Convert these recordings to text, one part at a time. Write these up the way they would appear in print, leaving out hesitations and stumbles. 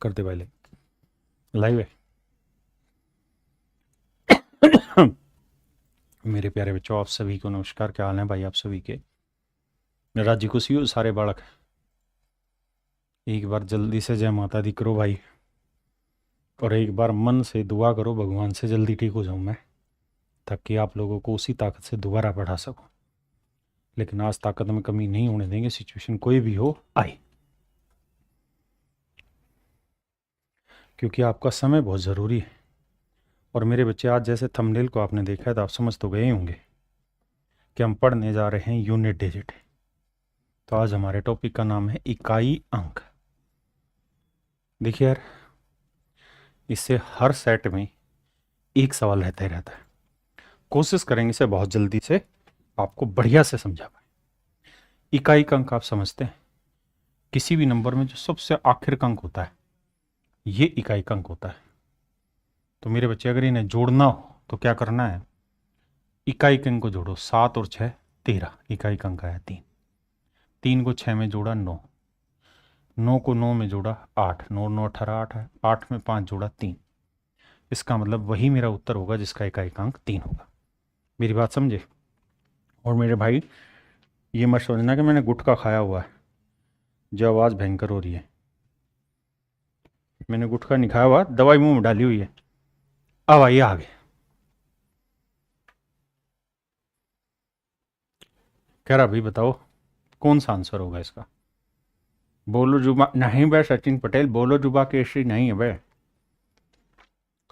करते पहले लाइव है। मेरे प्यारे बच्चों, आप सभी को नमस्कार। क्या हाल है भाई आप सभी के? राज्य को सी सारे बालक एक बार जल्दी से जय माता दी करो भाई, और एक बार मन से दुआ करो भगवान से जल्दी ठीक हो जाऊं मैं, ताकि आप लोगों को उसी ताकत से दोबारा पढ़ा सकूं। लेकिन आज ताकत में कमी नहीं होने देंगे, सिचुएशन कोई भी हो आए, क्योंकि आपका समय बहुत ज़रूरी है। और मेरे बच्चे, आज जैसे थंबनेल को आपने देखा है तो आप समझ तो गए होंगे कि हम पढ़ने जा रहे हैं यूनिट डिजिट। तो आज हमारे टॉपिक का नाम है इकाई अंक। देखिए यार, इससे हर सेट में एक सवाल रहता ही रहता है। कोशिश करेंगे इसे बहुत जल्दी से आपको बढ़िया से समझा पाए। इकाई का अंक आप समझते हैं, किसी भी नंबर में जो सबसे आखिर का अंक होता है ये इकाई का अंक होता है। तो मेरे बच्चे, अगर इन्हें जोड़ना हो तो क्या करना है? इकाई के अंक को जोड़ो। 7 और 6 13, इकाई का अंक आया 3। 3 को 6 में जोड़ा 9, 9 को 9 में जोड़ा 8, 9 9 18 8 है। 8 में 5 जोड़ा 3। इसका मतलब वही मेरा उत्तर होगा जिसका इकाई का अंक 3 होगा। मेरी बात समझे? और मेरे भाई, ये मत सोचना कि मैंने गुटखा खाया हुआ है जो आवाज़ भयंकर हो रही है। मैंने गुटखा नहीं खाया हुआ, दवाई मुंह में डाली हुई है। अब आइए आगे। कह रहा भाई बताओ कौन सा आंसर होगा इसका? बोलो जुबा नहीं बे सचिन पटेल, बोलो जुबा केसरी नहीं है बे,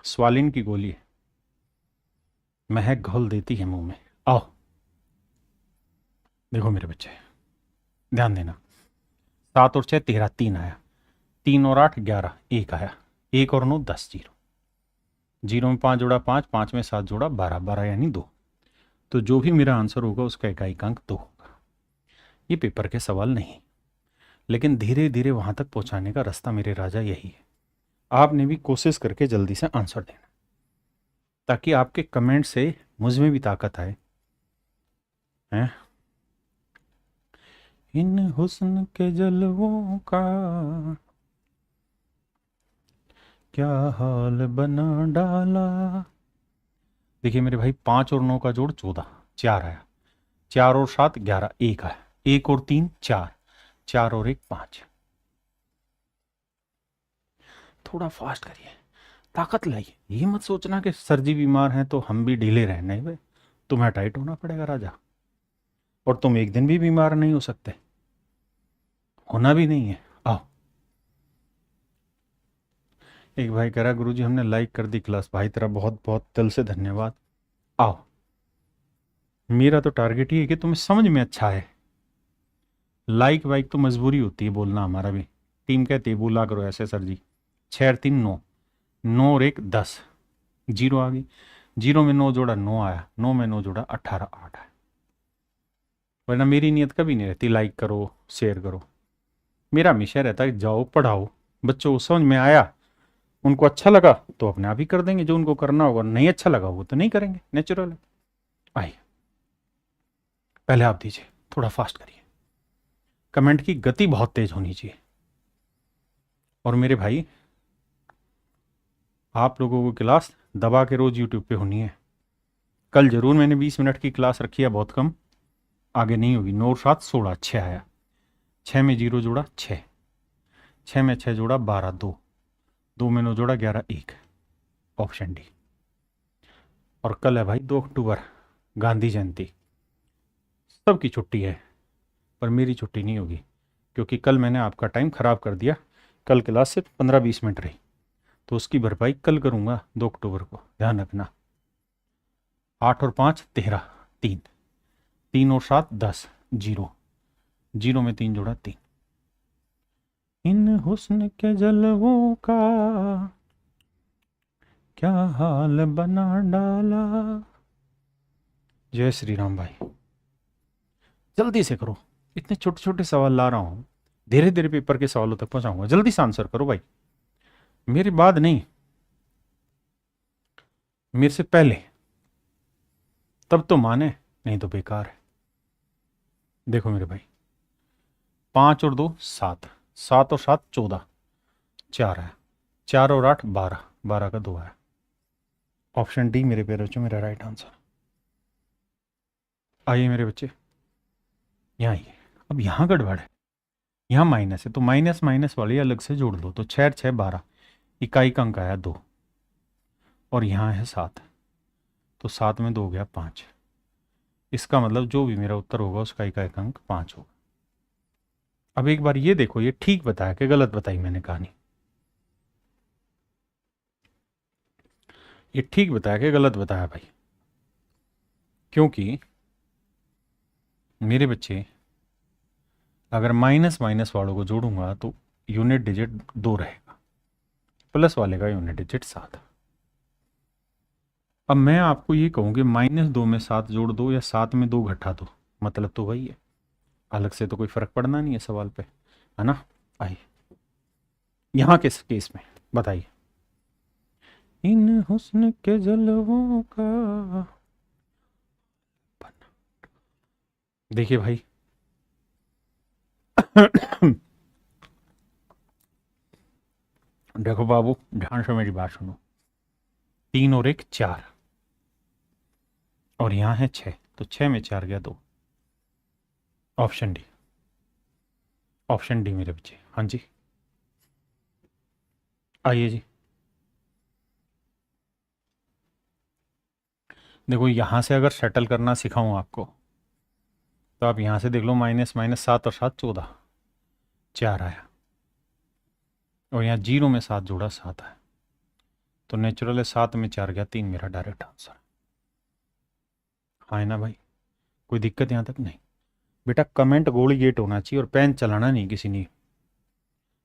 स्वालिन की गोली है, महक घोल देती है मुंह में। आओ देखो मेरे बच्चे, ध्यान देना। 7 और 6 13, 3 आया। 3 और 8 11, 1 आया। 1 और 9 10, 0। 0 में 5 जोड़ा 5, 5 में 7 जोड़ा 12, 12 यानी 2। तो जो भी मेरा आंसर होगा उसका इकाई का अंक 2 होगा। ये पेपर के सवाल नहीं, लेकिन धीरे धीरे वहां तक पहुंचाने का रास्ता मेरे राजा यही है। आपने भी कोशिश करके जल्दी से आंसर देना, ताकि आपके कमेंट से मुझ में भी ताकत आए हैं। इन हुस्न के जलवों का क्या हाल बना डाला। देखिए मेरे भाई, 5 और 9 का जोड़ 14, 4 आया। 4 और 7 11, 1 आया। 1 और 3 4, 4 और 1 5। थोड़ा फास्ट करिए, ताकत लाइए। ये मत सोचना कि सर जी बीमार हैं तो हम भी ढीले रहे। नहीं भाई, तुम्हें टाइट होना पड़ेगा राजा, और तुम एक दिन भी बीमार नहीं हो सकते, होना भी नहीं है। आओ। एक भाई कह रहा गुरुजी हमने लाइक कर दी क्लास। भाई तेरा बहुत बहुत दिल से धन्यवाद। आओ, मेरा तो टारगेट ही है कि तुम्हें समझ में अच्छा है। लाइक वाइक तो मजबूरी होती है बोलना, हमारा भी टीम कहती है बोला करो ऐसे सर जी। 6 और 3 9, 9 और 1 10, 0 आ गई। 0 में 9 जोड़ा 9 आया। 9 में 9 जोड़ा 18, 8 है। वरना मेरी नीयत कभी नहीं रहती लाइक करो शेयर करो। मेरा हमेशा रहता है जाओ पढ़ाओ, बच्चों को समझ में आया, उनको अच्छा लगा तो अपने आप ही कर देंगे जो उनको करना होगा, नहीं अच्छा लगा वो तो नहीं करेंगे, नेचुरल है। आइए, पहले आप दीजिए, थोड़ा फास्ट करिए, कमेंट की गति बहुत तेज होनी चाहिए। और मेरे भाई, आप लोगों को क्लास दबा के रोज यूट्यूब पे होनी है। कल जरूर मैंने 20 मिनट की क्लास रखी है, बहुत कम, आगे नहीं होगी। 9 7 16, 6 आया। 6 में 0 जोड़ा 6, 6 में 6 जोड़ा 12, 2, 2 में 9 जोड़ा 11, 1, ऑप्शन डी। और कल है भाई 2 अक्टूबर, गांधी जयंती। सबकी छुट्टी है, पर मेरी छुट्टी नहीं होगी, क्योंकि कल मैंने आपका टाइम ख़राब कर दिया। कल क्लास सिर्फ 15-20 मिनट रही, तो उसकी भरपाई कल करूँगा 2 अक्टूबर को, ध्यान रखना। 8 और 5 13, 3, 3 और 7 10, 0, 0 में 3 जोड़ा 3। इन हुस्न के जलवों का क्या हाल बना डाला। जय श्री राम भाई, जल्दी से करो। इतने छोटे छोटे सवाल ला रहा हूं, धीरे धीरे पेपर के सवालों तक पहुंचाऊंगा। जल्दी से आंसर करो भाई, मेरी बात नहीं, मेरे से पहले, तब तो माने, नहीं तो बेकार है। देखो मेरे भाई, 5 और 2 7, 7 और 7 14, 4 है, 4 और 8 12, 12 का 2 है। ऑप्शन डी मेरे प्यारे बच्चों मेरा राइट आंसर। आइए मेरे बच्चे, यहाँ आइए। अब यहाँ गड़बड़ है, यहाँ माइनस है, तो माइनस माइनस वाली अलग से जोड़ लो। तो 6 6 12, इकाई का अंक आया 2, और यहाँ है 7, तो 7 में 2 गया 5। इसका मतलब जो भी मेरा उत्तर होगा उसका इकाई का अंक 5 होगा। अब एक बार ये देखो, ये ठीक बताया कि गलत बताई मैंने कहानी? ये ठीक बताया कि गलत बताया भाई? क्योंकि मेरे बच्चे अगर माइनस माइनस वालों को जोड़ूंगा तो यूनिट डिजिट 2 रहेगा, प्लस वाले का यूनिट डिजिट 7। अब मैं आपको ये कहूँ कि -2 में 7 जोड़ दो या 7 में 2 घटा दो, मतलब तो वही है, अलग से तो कोई फर्क पड़ना नहीं है सवाल पे, है ना? आइए यहाँ किस केस में बताइए। इन हुस्न के जलवों का, देखिए भाई देखो बाबू, ध्यान से मेरी बात सुनो। 3 और 1 4, और यहाँ है 6, तो 6 में 4 गया 2। ऑप्शन डी, ऑप्शन डी मेरे बच्चे। हाँ जी, आइए जी। देखो यहाँ से अगर सेटल करना सिखाऊं आपको, तो आप यहाँ से देख लो, माइनस माइनस 7 और 7 14, 4 आया, और यहाँ 0 में 7 जोड़ा 7 आया, तो नेचुरल है 7 में 4 गया 3, मेरा डायरेक्ट आंसर। हाँ है ना भाई, कोई दिक्कत यहाँ तक नहीं? बेटा कमेंट गोल गेट होना चाहिए और पेन चलाना नहीं किसी ने।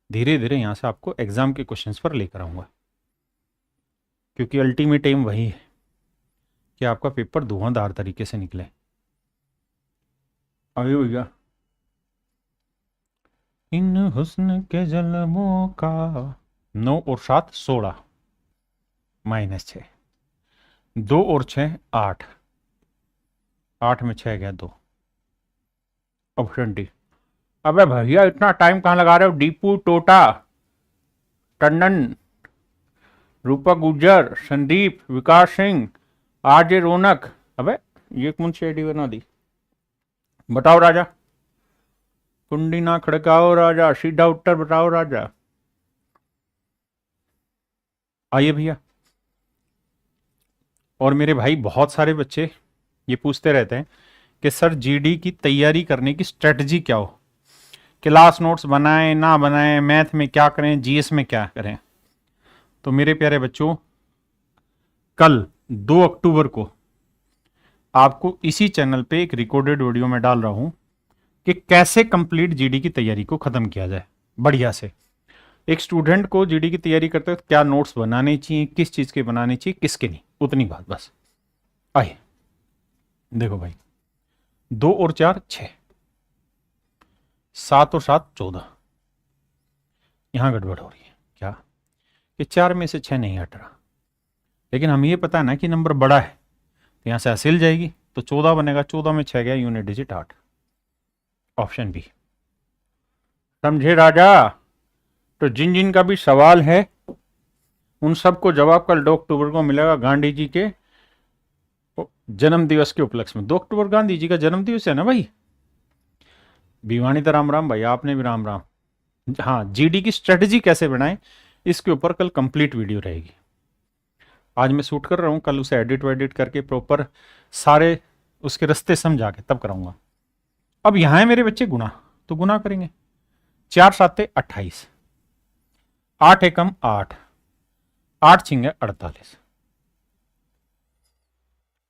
धीरे धीरे यहाँ से आपको एग्जाम के क्वेश्चंस पर लेकर आऊँगा, क्योंकि अल्टीमेट एम वही है कि आपका पेपर धुआंधार तरीके से निकले। अभी भैया, इन हुस्न के जलवों का 9 और 7 16, -6, 2 और 6 8, 8 में 6 गया 2। Option D. अबे भैया इतना टाइम कहाँ लगा रहे हो? दीपू टोटा, टंडन, रूपा गुर्जर, संदीप, विकास सिंह, आरजे रौनक। अबे ये कौन सी आईडी बना दी? बताओ राजा, कुंडी ना खड़काओ राजा, सीधा उत्तर बताओ राजा। आइए भैया। और मेरे भाई बहुत सारे बच्चे ये पूछते रहते हैं कि सर जीडी की तैयारी करने की स्ट्रेटजी क्या हो, क्लास नोट्स बनाएं ना बनाएं, मैथ में क्या करें, जीएस में क्या करें। तो मेरे प्यारे बच्चों, कल 2 अक्टूबर को आपको इसी चैनल पे एक रिकॉर्डेड वीडियो में डाल रहा हूं कि कैसे कंप्लीट जीडी की तैयारी को खत्म किया जाए बढ़िया से। एक स्टूडेंट को जीडी की तैयारी करते वक्त क्या नोट्स बनाने चाहिए, किस चीज के बनाने चाहिए, किसके नहीं, उतनी बात बस। आइए देखो भाई, 2 और 4 6, 7 और 7 14। यहां गड़बड़ हो रही है क्या कि 4 में से 6 नहीं हट रहा, लेकिन हमें यह पता है ना कि नंबर बड़ा है, तो यहां से हासिल जाएगी, तो 14 बनेगा, 14 में 6 गया यूनिट डिजिट 8। Option B. समझे राजा? तो जिन जिन का भी सवाल है उन सबको जवाब कल 2 अक्टूबर को मिलेगा, गांधी जी के जन्म दिवस के उपलक्ष्य में। 2 अक्टूबर गांधी जी का जन्म दिवस है ना भाई? भिवानी तो राम राम भाई, आपने भी राम राम। हाँ, जीडी की स्ट्रेटजी कैसे बनाएं, इसके ऊपर कल कंप्लीट वीडियो रहेगी। आज मैं शूट कर रहा हूं, कल उसे एडिट वेडिट करके प्रॉपर सारे उसके रास्ते समझा के तब कराऊंगा। अब यहां है मेरे बच्चे गुना, तो गुना करेंगे। 4 7 28, 8 एकम 8, 8 छिंगे 48,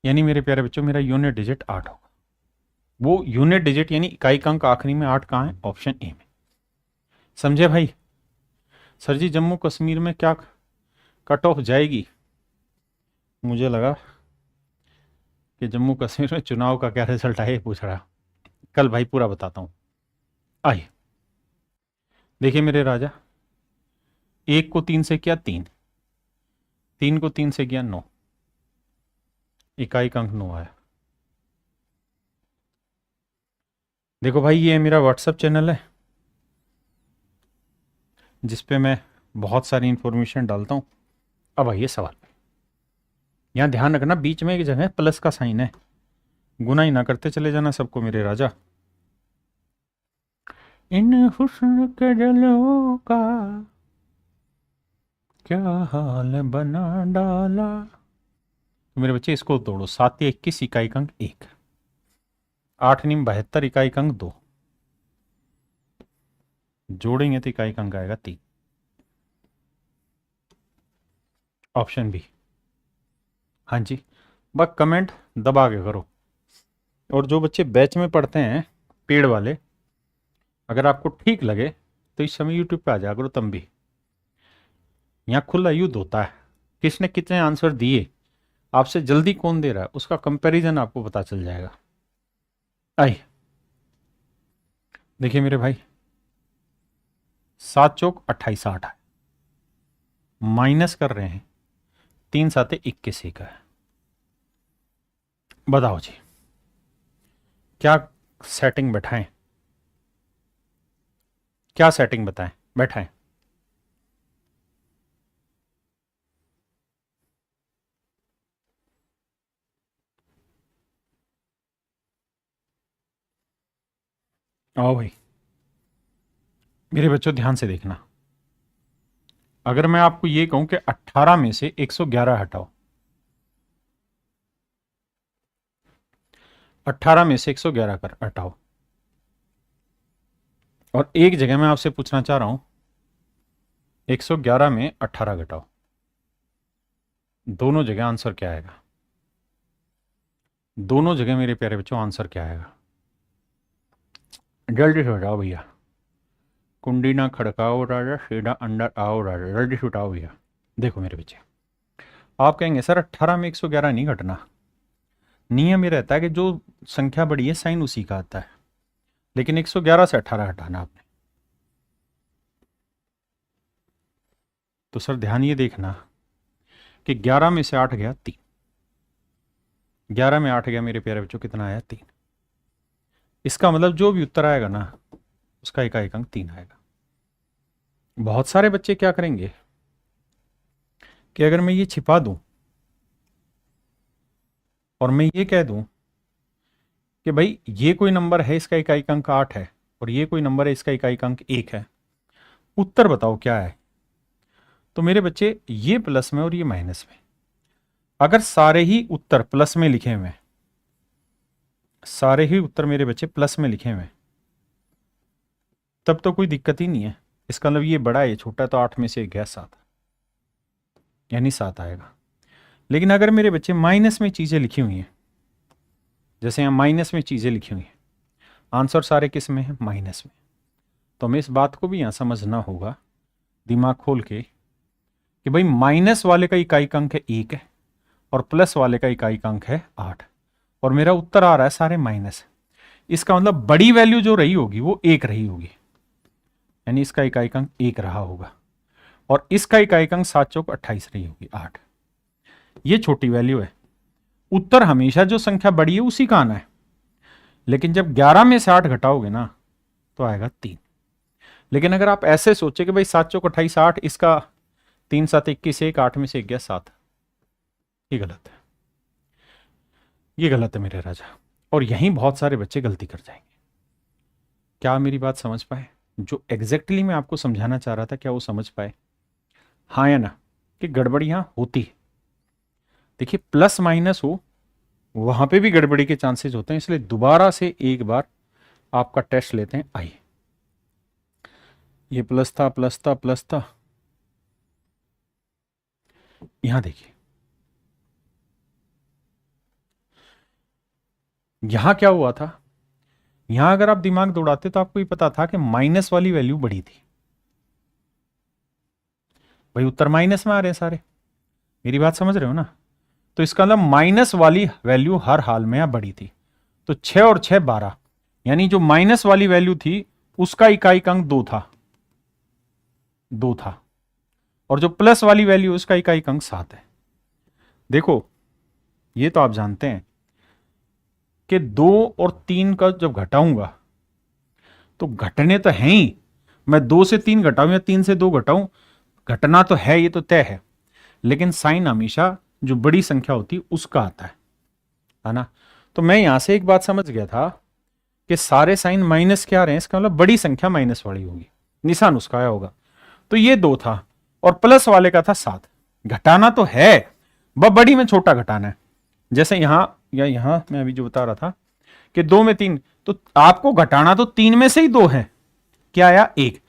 यानी मेरे प्यारे बच्चों मेरा यूनिट डिजिट 8 होगा। वो यूनिट डिजिट यानी इकाई का अंक आखिरी में 8 कहाँ है? ऑप्शन ए में। समझे भाई? सर जी जम्मू कश्मीर में क्या कट ऑफ जाएगी? मुझे लगा कि जम्मू कश्मीर में चुनाव का क्या रिजल्ट आए पूछ रहा, कल भाई पूरा बताता हूं। आइए देखिए मेरे राजा, 1 को 3 से किया 3, 3 को 3 से किया 9, इकाई का अंक 9 आया। देखो भाई ये मेरा व्हाट्सएप चैनल है, जिस पे मैं बहुत सारी इंफॉर्मेशन डालता हूँ। अब आइए सवाल पे। यहाँ ध्यान रखना, बीच में एक जगह प्लस का साइन है, गुना ही ना करते चले जाना सबको मेरे राजा। इन हुस्न के जलों का क्या हाल बना डाला। तो मेरे बच्चे इसको तोड़ो, 7 या 21 इकाई अंक 1, 8 नीम 72 इकाई अंक 2, जोड़ेंगे तो इकाई अंक आएगा 3। Option B. हाँ जी, बस कमेंट दबा के करो। और जो बच्चे बैच में पढ़ते हैं पेड़ वाले, अगर आपको ठीक लगे तो इस समय यूट्यूब पे आ जा करो तुम भी। यहाँ खुला युद्ध होता है, किसने कितने आंसर दिए, आपसे जल्दी कौन दे रहा है, उसका कंपैरिजन आपको पता चल जाएगा। आइए देखिए मेरे भाई, 7 चौक 28 8 है, माइनस कर रहे हैं, 3 साते 21 का है। बताओ जी क्या सेटिंग बैठाएं, क्या सेटिंग बताएं, बैठाएं। आओ भाई मेरे बच्चों ध्यान से देखना, अगर मैं आपको ये कहूं कि 18 में से 111 हटाओ, 18 में से 111 कर हटाओ, और एक जगह मैं आपसे पूछना चाह रहा हूं 111 में 18 घटाओ, दोनों जगह आंसर क्या आएगा, दोनों जगह मेरे प्यारे बच्चों आंसर क्या आएगा। जल्दी से बताओ भैया, कुंडी ना खड़काओ राजा, सीधा अंदर आओ राजा, जल्दी से उठाओ भैया। देखो मेरे बच्चे, आप कहेंगे सर 18 में 111 नहीं घटना, नियम ये रहता है कि जो संख्या बड़ी है साइन उसी का आता है, लेकिन 111 से 18 हटाना आपने। तो सर ध्यान ये देखना कि 11 में से 8 गया 3, 11 में 8 गया मेरे प्यारे बच्चों, कितना आया 3। इसका मतलब जो भी उत्तर आएगा ना उसका इकाई अंक 3 आएगा। बहुत सारे बच्चे क्या करेंगे कि अगर मैं ये छिपा दूं और मैं ये कह दूं कि भाई ये कोई नंबर है इसका इकाई अंक 8 है और ये कोई नंबर है इसका इकाई अंक 1 है, उत्तर बताओ क्या है, तो मेरे बच्चे ये प्लस में और ये माइनस में, अगर सारे ही उत्तर प्लस में लिखे हुए हैं, सारे ही उत्तर मेरे बच्चे प्लस में लिखे हुए हैं, तब तो कोई दिक्कत ही नहीं है। इसका मतलब ये बड़ा है ये छोटा है, तो 8 में से 1 गया 7, यानी 7 आएगा। लेकिन अगर मेरे बच्चे माइनस में चीज़ें लिखी हुई हैं, जैसे यहाँ माइनस में चीज़ें लिखी हुई हैं, आंसर सारे किस में है, माइनस में, तो हमें इस बात को भी यहाँ समझना होगा दिमाग खोल के कि भाई माइनस वाले का इकाई अंक है 1 है और प्लस वाले का इकाई अंक है 8, और मेरा उत्तर आ रहा है सारे माइनस। इसका मतलब बड़ी वैल्यू जो रही होगी वो 1 रही होगी, यानी इसका इकाई अंक 1 रहा होगा, और इसका इकाई अंक 7 चौक 28 रही होगी 8। ये छोटी वैल्यू है, उत्तर हमेशा जो संख्या बड़ी है उसी का आना है, लेकिन जब 11 में से 8 घटाओगे ना तो आएगा 3। लेकिन अगर आप ऐसे सोचे कि भाई 7 चौक 28 8, इसका 3 7 21 1, 8 में से 1 गया 7, ये गलत है, ये गलत है मेरे राजा, और यहीं बहुत सारे बच्चे गलती कर जाएंगे। क्या मेरी बात समझ पाए, जो एग्जैक्टली मैं आपको समझाना चाह रहा था क्या वो समझ पाए, हाँ या ना, कि गड़बड़ी यहां होती है। देखिए प्लस माइनस हो वहां पे भी गड़बड़ी के चांसेस होते हैं, इसलिए दोबारा से एक बार आपका टेस्ट लेते हैं। आइए, ये प्लस था प्लस था प्लस था, यहां देखिए यहां क्या हुआ था, यहां अगर आप दिमाग दौड़ाते तो आपको ये पता था कि माइनस वाली वैल्यू बड़ी थी, भाई उत्तर माइनस में आ रहे हैं सारे, मेरी बात समझ रहे हो ना, तो इसका मतलब माइनस वाली वैल्यू हर हाल में यहां बड़ी थी, तो 6 और 6 12, यानी जो माइनस वाली वैल्यू थी उसका इकाई अंक 2 था, 2 था, और जो प्लस वाली वैल्यू उसका इकाई अंक 7 है। देखो ये तो आप जानते हैं कि 2 और 3 का जब घटाऊंगा तो घटने तो हैं ही, मैं 2 से 3 घटाऊं या 3 से 2 घटाऊं, घटना तो है, ये तो तय है, लेकिन साइन हमेशा जो बड़ी संख्या होती है उसका आता है ना। तो मैं यहां से एक बात समझ गया था कि सारे साइन माइनस के आ रहे हैं, इसका मतलब बड़ी संख्या माइनस वाली होगी, निशान उसका आया होगा। तो ये 2 था और प्लस वाले का था 7। घटाना तो है, बड़ी में छोटा घटाना है। जैसे यहां या यहां मैं अभी जो बता रहा था कि 2 में 3, तो आपको घटाना तो 3 में से ही 2 है, क्या आया 1,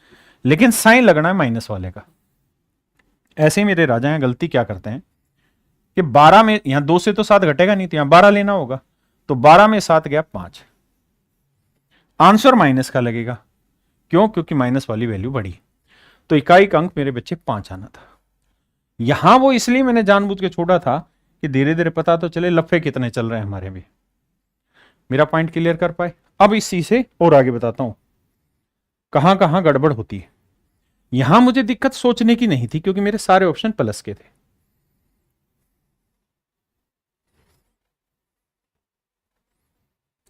लेकिन साइन लगना है माइनस वाले का। ऐसे ही मेरे राजा यहां गलती क्या करते हैं कि 12 में, यहां 2 से तो 7 घटेगा नहीं, तो यहां 12 लेना होगा, तो 12 में 7 गया 5, आंसर माइनस का लगेगा। क्यों? क्योंकि माइनस वाली वैल्यू बढ़ी। तो इकाई का अंक मेरे बच्चे 5 आना था। यहां वो इसलिए मैंने जानबूझ के छोड़ा था कि धीरे धीरे पता तो चले लफे कितने चल रहे हैं हमारे भी। मेरा पॉइंट क्लियर कर पाए? अब इसी से और आगे बताता हूं कहां कहां गड़बड़ होती है। यहां मुझे दिक्कत सोचने की नहीं थी क्योंकि मेरे सारे ऑप्शन प्लस के थे।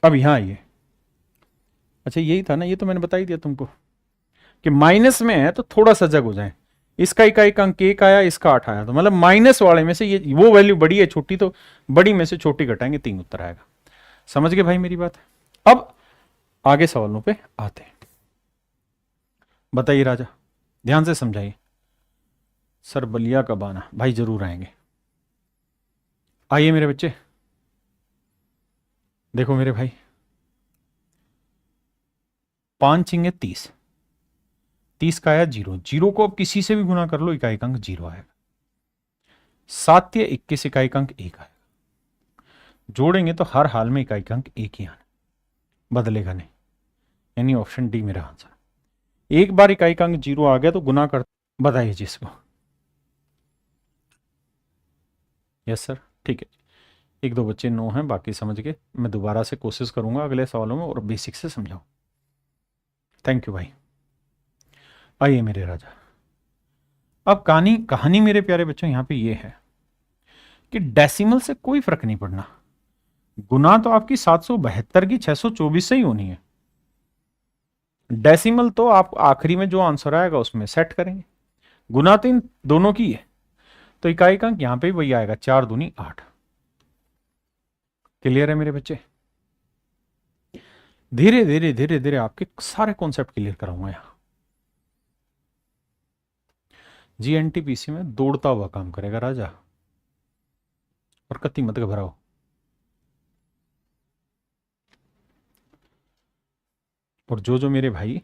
अब यहां आइए, अच्छा यही था ना, ये तो मैंने बता ही दिया तुमको कि माइनस में है तो थोड़ा सजग हो जाए। इसका इकाई का अंक 1 आया, इसका 8 आया, तो मतलब माइनस वाले में से ये वो वैल्यू बड़ी है छोटी, तो बड़ी में से छोटी घटाएंगे, 3 उत्तर आएगा। समझ गए भाई मेरी बात? अब आगे सवालों पे आते हैं। बताइए राजा, ध्यान से समझाइए। सर बलिया कब आना? भाई जरूर आएंगे। आइए मेरे बच्चे, देखो मेरे भाई, 5 चिंगे 30, 30 का आया 0, 0 को अब किसी से भी गुना कर लो, इकाई का अंक 0 आएगा। 7 या 21, इकाई का अंक 1 आएगा। जोड़ेंगे तो हर हाल में इकाई का अंक 1 ही आना, बदलेगा नहीं, यानी ऑप्शन डी मेरा आंसर। एक बार इकाई का अंक 0 आ गया तो गुना कर, बताइए जिसको। यस सर, ठीक है। 1-2 बच्चे नो हैं, बाकी समझ गए। मैं दोबारा से कोशिश करूंगा अगले सवालों में और बेसिक से समझाऊं। थैंक यू भाई। आइए मेरे राजा, अब कहानी मेरे प्यारे बच्चों यहां पे ये है कि डेसिमल से कोई फर्क नहीं पड़ना। गुना तो आपकी 772 की 624 से ही होनी है। डेसिमल तो आप आखिरी में जो आंसर आएगा उसमें सेट करेंगे। गुना तो इन दोनों की है, तो इकाई का अंक यहां पे वही आएगा, 4 दूनी 8। क्लियर है मेरे बच्चे? धीरे धीरे धीरे धीरे आपके सारे कॉन्सेप्ट क्लियर कराऊंगा यहां। जीएनटीपीसी में दौड़ता हुआ काम करेगा राजा, और कति मत घबराओ। और जो मेरे भाई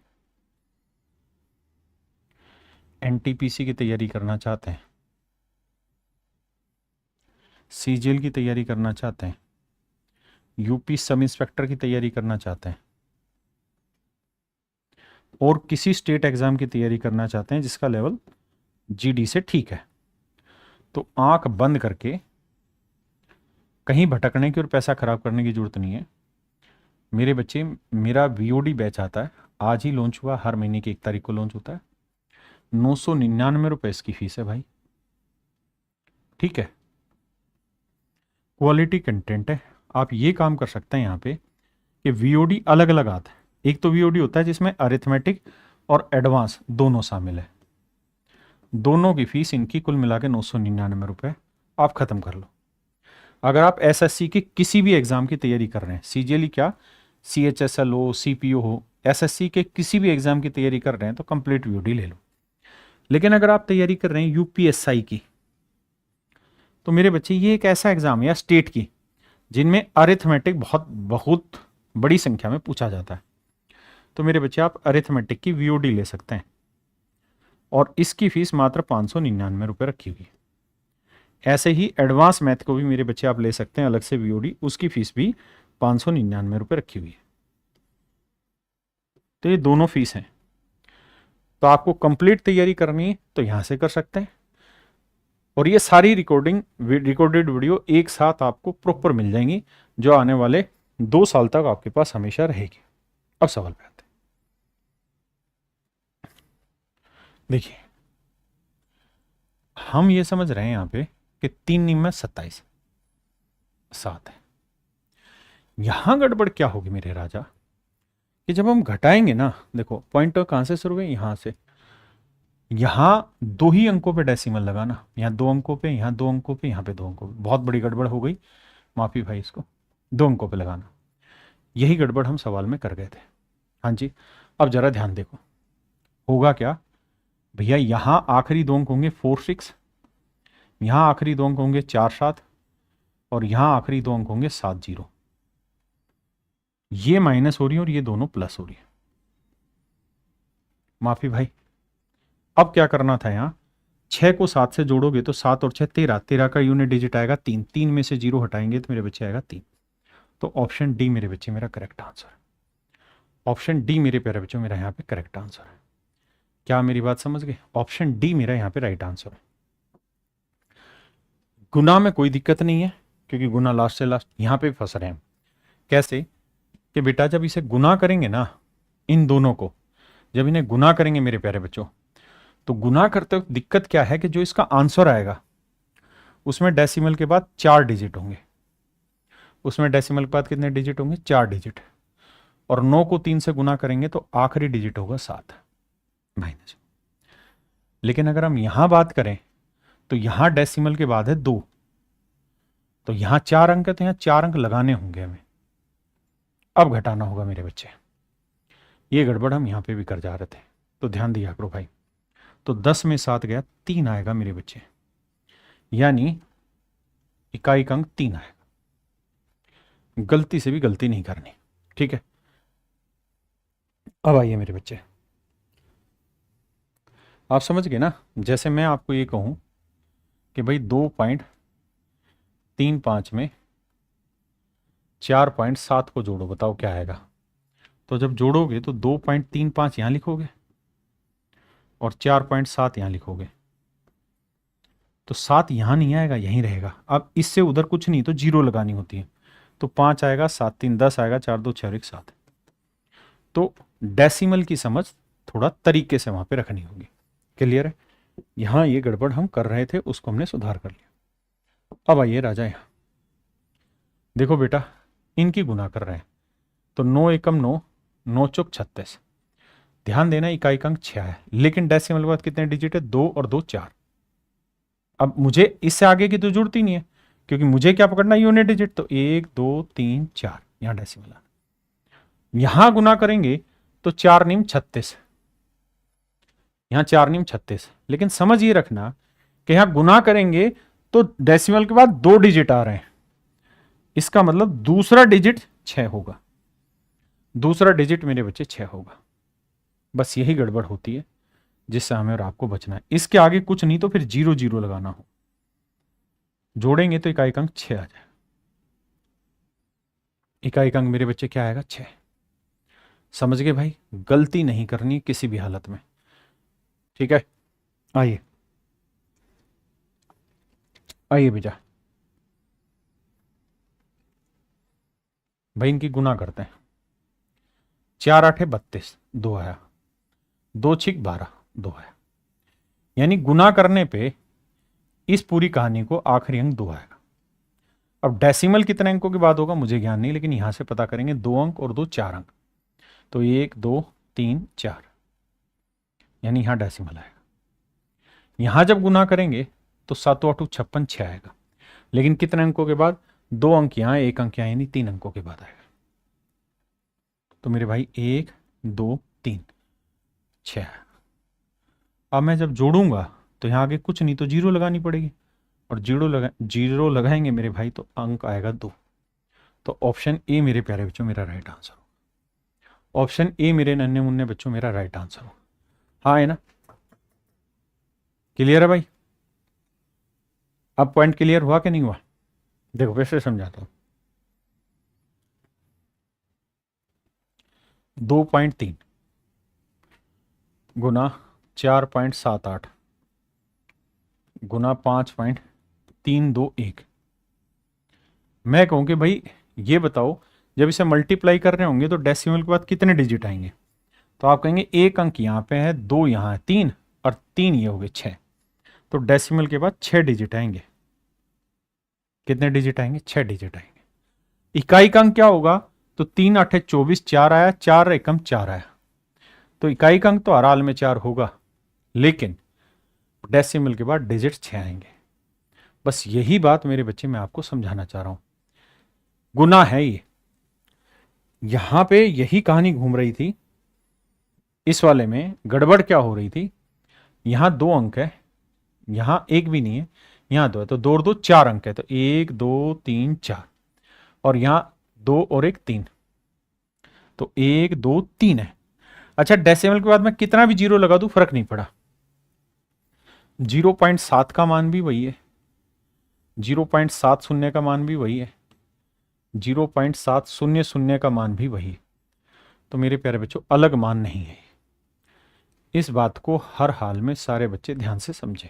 एनटीपीसी की तैयारी करना चाहते हैं, सीजीएल की तैयारी करना चाहते हैं, यूपी सब इंस्पेक्टर की तैयारी करना चाहते हैं, और किसी स्टेट एग्जाम की तैयारी करना चाहते हैं जिसका लेवल जीडी से ठीक है, तो आंख बंद करके कहीं भटकने की और पैसा खराब करने की जरूरत नहीं है मेरे बच्चे। मेरा वीओडी बैच आता है, आज ही लॉन्च हुआ, हर महीने की 1 तारीख को लॉन्च होता है। 999 रुपए इसकी फीस है भाई, ठीक है। क्वालिटी कंटेंट है। आप ये काम कर सकते हैं यहाँ पे कि वीओडी अलग अलग आता है। एक तो वीओडी होता है जिसमें अरिथमेटिक और एडवांस दोनों शामिल है, दोनों की फीस इनकी कुल मिला के 999 रुपए, आप खत्म कर लो। अगर आप एसएससी के किसी भी एग्जाम की तैयारी कर रहे हैं, सीजीएल क्या, सीएचएसएल हो, सीपीओ हो, एसएससी के किसी भी एग्जाम की तैयारी कर रहे हैं तो कंप्लीट वीओडी ले लो। लेकिन अगर आप तैयारी कर रहे हैं यूपीएसआई की, तो मेरे बच्चे ये एक ऐसा एग्जाम है या स्टेट की जिनमें अरिथमेटिक बहुत बहुत बड़ी संख्या में पूछा जाता है, तो मेरे बच्चे आप अरिथमेटिक की वीओडी ले सकते हैं, और इसकी फीस मात्र 599 रुपये रखी हुई है। ऐसे ही एडवांस मैथ को भी मेरे बच्चे आप ले सकते हैं अलग से वीओडी, उसकी फीस भी 599 रुपये रखी हुई है। तो ये दोनों फीस हैं। तो आपको कंप्लीट तैयारी करनी है तो यहां से कर सकते हैं, और ये सारी रिकॉर्डेड वीडियो एक साथ आपको प्रॉपर मिल जाएंगी, जो आने वाले 2 साल तक आपके पास हमेशा रहेगी। अब सवाल पे आते हैं। देखिए, हम ये समझ रहे हैं यहां पे कि 3 निम में 27 7 है। यहां गड़बड़ क्या होगी मेरे राजा कि जब हम घटाएंगे ना, देखो पॉइंटर कहाँ से शुरू हुए, यहाँ से। यहाँ दो ही अंकों पे डेसिमल लगाना, यहाँ दो अंकों पे, यहाँ दो अंकों पे, यहाँ पे दो अंकों पे। बहुत बड़ी गड़बड़ हो गई, माफी भाई, इसको दो अंकों पे लगाना। यही गड़बड़ हम सवाल में कर गए थे। हाँ जी, अब जरा ध्यान देखो, होगा क्या भैया, यहाँ आखिरी दो अंक होंगे 4 6, यहाँ आखिरी दो अंक होंगे 4 7, और यहाँ आखिरी दो अंक होंगे 7 0। ये माइनस हो रही है और ये दोनों प्लस हो रही है। माफी भाई, अब क्या करना था, यहाँ 6 को 7 से जोड़ोगे तो 7 और 6 13, 13 का यूनिट डिजिट आएगा 3, 3 में से 0 हटाएंगे तो मेरे बच्चे आएगा 3। तो ऑप्शन डी मेरे बच्चे मेरा करेक्ट आंसर है। ऑप्शन डी मेरे प्यारे बच्चों मेरा यहाँ पे करेक्ट आंसर है। क्या मेरी बात समझ गए? ऑप्शन डी मेरा यहाँ पे राइट आंसर है। गुना में कोई दिक्कत नहीं है, क्योंकि गुना लास्ट से लास्ट यहाँ पे फंस रहे हैं हम। कैसे कि बेटा जब इसे गुना करेंगे ना, इन दोनों को जब इन्हें गुना करेंगे मेरे प्यारे बच्चों, तो गुना करते वक्त दिक्कत क्या है कि जो इसका आंसर आएगा उसमें डेसिमल के बाद 4 डिजिट होंगे। उसमें डेसिमल के बाद कितने डिजिट होंगे? 4 डिजिट। और 9 को 3 से गुना करेंगे तो आखिरी डिजिट होगा 7 माइनस। लेकिन अगर हम यहां बात करें तो यहां डेसिमल के बाद है 2, तो यहां 4 अंक है, तो यहां 4 अंक लगाने होंगे हमें। अब घटाना होगा मेरे बच्चे। ये गड़बड़ हम यहां पे भी कर जा रहे थे, तो ध्यान दिया करो भाई। तो 10 में 7 गया, 3 आएगा मेरे बच्चे, यानी इकाई का अंक 3 आएगा। गलती से भी गलती नहीं करनी, ठीक है? अब आइए मेरे बच्चे, आप समझ गए ना? जैसे मैं आपको ये कहूं कि भाई 2.35 में 4.7 को जोड़ो, बताओ क्या आएगा? तो जब जोड़ोगे तो 2.35 यहां लिखोगे और 4.7 यहां लिखोगे, तो 7 यहां नहीं आएगा, यहीं रहेगा। अब इससे उधर कुछ नहीं, तो 0 लगानी होती है। तो 5 आएगा, 7 3 10 आएगा, 4 2 6 1 7। तो डेसिमल की समझ थोड़ा तरीके से वहां पे रखनी होगी। क्लियर है? यहां ये गड़बड़ हम कर रहे थे, उसको हमने सुधार कर लिया। अब आइए राजा, यहां देखो बेटा, इनकी गुना कर रहे हैं, तो 9 एकम 9, 9 चौक 36। ध्यान देना, इकाई का अंक 6 है, लेकिन डेसिमल के बाद कितने डिजिट है? 2 और 2 4। अब मुझे इससे आगे की तो जरूरत ही नहीं है, क्योंकि मुझे क्या पकड़ना है? Unit digit. तो 1 2 3 4, यहां डेसिमल आना। यहां गुना करेंगे तो 4 नीम 36, यहां 4 नीम 36। लेकिन समझ ये रखना कि यहां गुना करेंगे तो डेसिमल के बाद 2 डिजिट आ रहे हैं, इसका मतलब दूसरा डिजिट 6 होगा। दूसरा डिजिट मेरे बच्चे 6 होगा। बस यही गड़बड़ होती है जिससे हमें और आपको बचना है। इसके आगे कुछ नहीं, तो फिर 0 0 लगाना हो। जोड़ेंगे तो इकाई का अंक 6 आ जाएगा। इकाई का अंक मेरे बच्चे क्या आएगा? 6। समझ गए भाई? गलती नहीं करनी किसी भी हालत में, ठीक है? आइए आइए बेटा, भाई इनकी गुना करते हैं। 4 8 32, 2 आया, 2 6 12, 2 आया। यानी गुना करने पे इस पूरी कहानी को आखिरी अंक 2 आएगा। अब डेसिमल कितने अंकों के बाद होगा मुझे ज्ञान नहीं, लेकिन यहां से पता करेंगे। 2 अंक और 2 4 अंक, तो 1 2 3 4, यानी यहां डेसिमल आएगा। यहां जब गुना करेंगे तो 7 8 56 6 आएगा, लेकिन कितने अंकों के बाद? 2 अंक यहां, 1 अंक यहां, यानी 3 अंकों के बाद आएगा। तो मेरे भाई 1 2 3 6। अब मैं जब जोड़ूंगा तो यहां आगे कुछ नहीं, तो 0 लगानी पड़ेगी, और 0 लगाएंगे मेरे भाई तो अंक आएगा 2। तो ऑप्शन ए मेरे प्यारे बच्चों मेरा राइट आंसर हो। ऑप्शन ए मेरे नन्हे मुन्ने बच्चों मेरा राइट आंसर हो। हाँ है ना? क्लियर है भाई? अब पॉइंट क्लियर हुआ कि नहीं हुआ? देखो फिर से समझाता हूं। 2.3 गुना 4.78 गुना 5.321। मैं कहूं कि भाई ये बताओ, जब इसे मल्टीप्लाई कर रहे होंगे तो डेसिमल के बाद कितने डिजिट आएंगे? तो आप कहेंगे 1 अंक यहां पे है, 2 यहां है, 3 और 3 ये हो गए 6। तो डेसिमल के बाद 6 डिजिट आएंगे। कितने डिजिट आएंगे? 6 डिजिट आएंगे। इकाई का अंक क्या होगा? तो 3 8 24, 4 आया, 4 एकम 4 आया। तो इकाई का अंक तो हर हाल में 4 होगा, लेकिन डेसिमल के बाद डिजिट 6 आएंगे। बस यही बात मेरे बच्चे मैं आपको समझाना चाह रहा हूं। गुना है ये, यहां पे यही कहानी घूम रही थी। इस वाले में गड़बड़ क्या हो रही थी, यहां 2 अंक है, यहां एक भी नहीं है, यहां 2 है, तो 2 और 2 4 अंक है, तो 1 2 3 4, और यहां 2 और 1 3, तो 1 2 3 है। अच्छा, डेसिमल के बाद मैं कितना भी जीरो लगा दूं फर्क नहीं पड़ा, 0.7 का मान भी वही है, 0.70 का मान भी वही है, 0.700 का मान भी वही है। तो मेरे प्यारे बच्चों, अलग मान नहीं है। इस बात को हर हाल में सारे बच्चे ध्यान से समझें,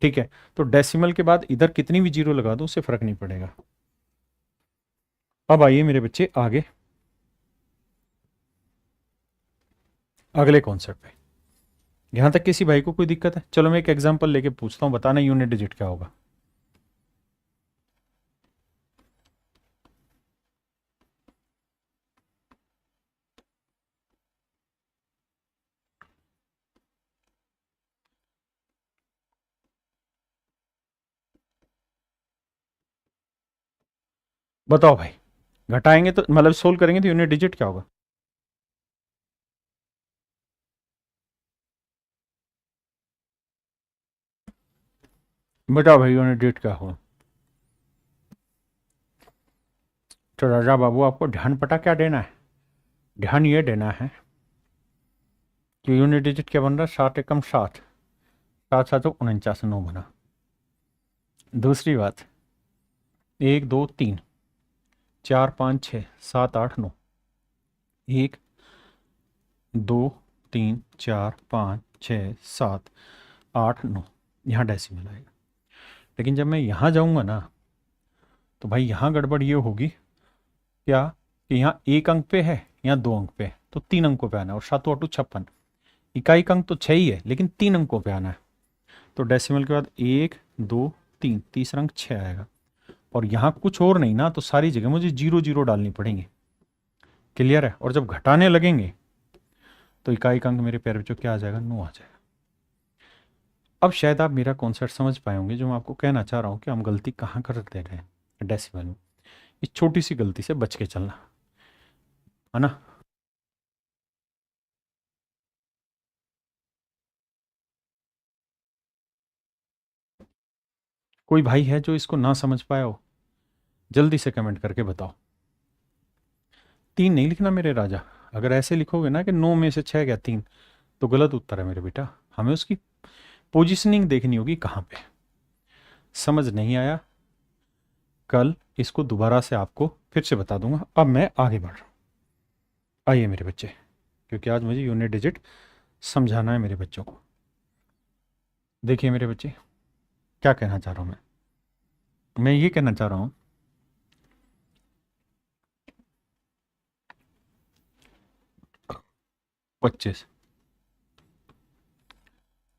ठीक है। तो डेसिमल के बाद इधर कितनी भी जीरो लगा दो उससे फर्क नहीं पड़ेगा। अब आइए मेरे बच्चे आगे अगले कॉन्सेप्ट पे। यहां तक किसी भाई को कोई दिक्कत है? चलो मैं एक एग्जांपल लेके पूछता हूं, बताना यूनिट डिजिट क्या होगा। बताओ भाई, घटाएंगे तो मतलब सोल्व करेंगे तो यूनिट डिजिट क्या होगा? बताओ भाई, यूनिट डिजिट क्या होगा? तो राजा बाबू, आपको ध्यान पता क्या देना है? ध्यान ये देना है कि यूनिट डिजिट क्या बन रहा है, 7 एकम 7, 7 7 49, 9 बना। दूसरी बात, 1 2 3 4 5 6 7 8 9, 1 2 3 4 5 6 7 8 9, यहाँ डेसिमल आएगा। लेकिन जब मैं यहाँ जाऊँगा ना, तो भाई यहाँ गड़बड़ ये होगी क्या कि यहाँ 1 अंक पे है, यहाँ 2 अंक पे है, तो 3 अंकों पे आना है, और 7 8 56, इकाई का अंक तो 6 ही है लेकिन 3 अंकों पे आना है। तो डेसिमल के बाद 1 2 3, तीसरा अंक 6 आएगा, और यहाँ कुछ और नहीं ना, तो सारी जगह मुझे 0 0 डालनी पड़ेंगी। क्लियर है? और जब घटाने लगेंगे तो इकाई का अंक मेरे प्यारे बच्चों क्या आ जाएगा, 9 आ जाएगा। अब शायद आप मेरा कॉन्सेप्ट समझ पाए होंगे, जो मैं आपको कहना चाह रहा हूँ कि हम गलती कहाँ कर दे रहे हैं डेसिमल में। इस छोटी सी गलती से बच के चलना, है ना। कोई भाई है जो इसको ना समझ पाया हो? जल्दी से कमेंट करके बताओ। 3 नहीं लिखना मेरे राजा, अगर ऐसे लिखोगे ना कि 9 में से 6 गया 3, तो गलत उत्तर है मेरे बेटा। हमें उसकी पोजीशनिंग देखनी होगी कहाँ पे। समझ नहीं आया, कल इसको दोबारा से आपको फिर से बता दूंगा। अब मैं आगे बढ़ रहा हूँ, आइए मेरे बच्चे, क्योंकि आज मुझे यूनिट डिजिट समझाना है मेरे बच्चों को। देखिए मेरे बच्चे, क्या कहना चाह रहा हूँ मैं ये कहना चाह रहा हूँ 25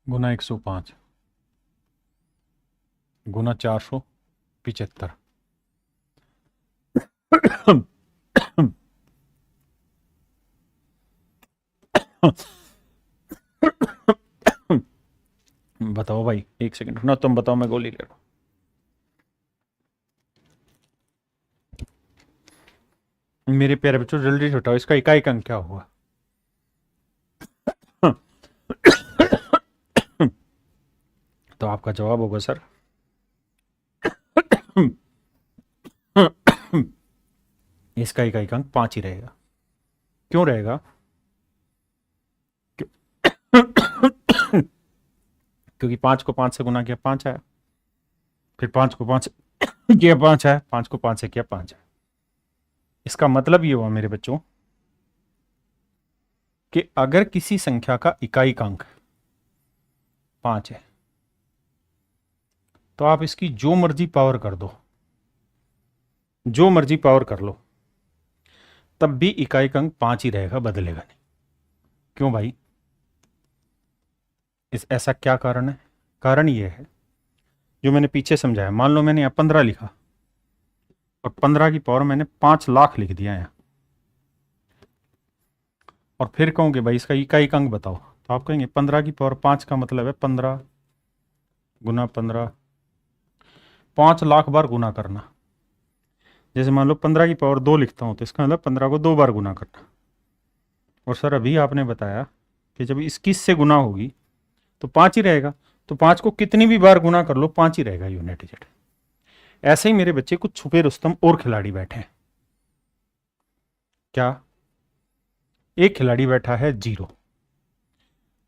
गुना 105 गुना 475। बताओ भाई, एक सेकंड ना, तुम बताओ, मैं गोली ले रहा हूं। मेरे प्यारे बच्चों जल्दी से बताओ, इसका इकाई का अंक क्या हुआ? तो आपका जवाब होगा सर इसका इकाई का अंक 5 ही रहेगा। क्यों रहेगा? क्योंकि 5 को 5 से गुना किया 5 आया, फिर 5 को 5 किया 5 आया, 5 को 5 से किया 5 आया। इसका मतलब ये हुआ मेरे बच्चों कि अगर किसी संख्या का इकाई का अंक 5 है, तो आप इसकी जो मर्जी पावर कर दो, जो मर्जी पावर कर लो, तब भी इकाई का अंक 5 ही रहेगा, बदलेगा नहीं। क्यों भाई? ऐसा क्या कारण है? कारण ये है जो मैंने पीछे समझाया। मान लो मैंने यहाँ 15 लिखा और 15 की पावर मैंने 5 लाख लिख दिया है, और फिर कहूँगे भाई इसका इकाई अंक बताओ, तो आप कहेंगे 15 की पावर 5 का मतलब है 15 गुना 15, 5 लाख बार गुना करना। जैसे मान लो 15 की पावर 2 लिखता हूँ तो इसका मतलब 15 को 2 बार गुना करना। और सर अभी आपने बताया कि जब 21 से गुना होगी तो 5 ही रहेगा, तो 5 को कितनी भी बार गुना कर लो 5 ही रहेगा यूनिट डिजिट। ऐसे ही मेरे बच्चे कुछ छुपे रुस्तम और खिलाड़ी बैठे हैं। क्या? एक खिलाड़ी बैठा है 0।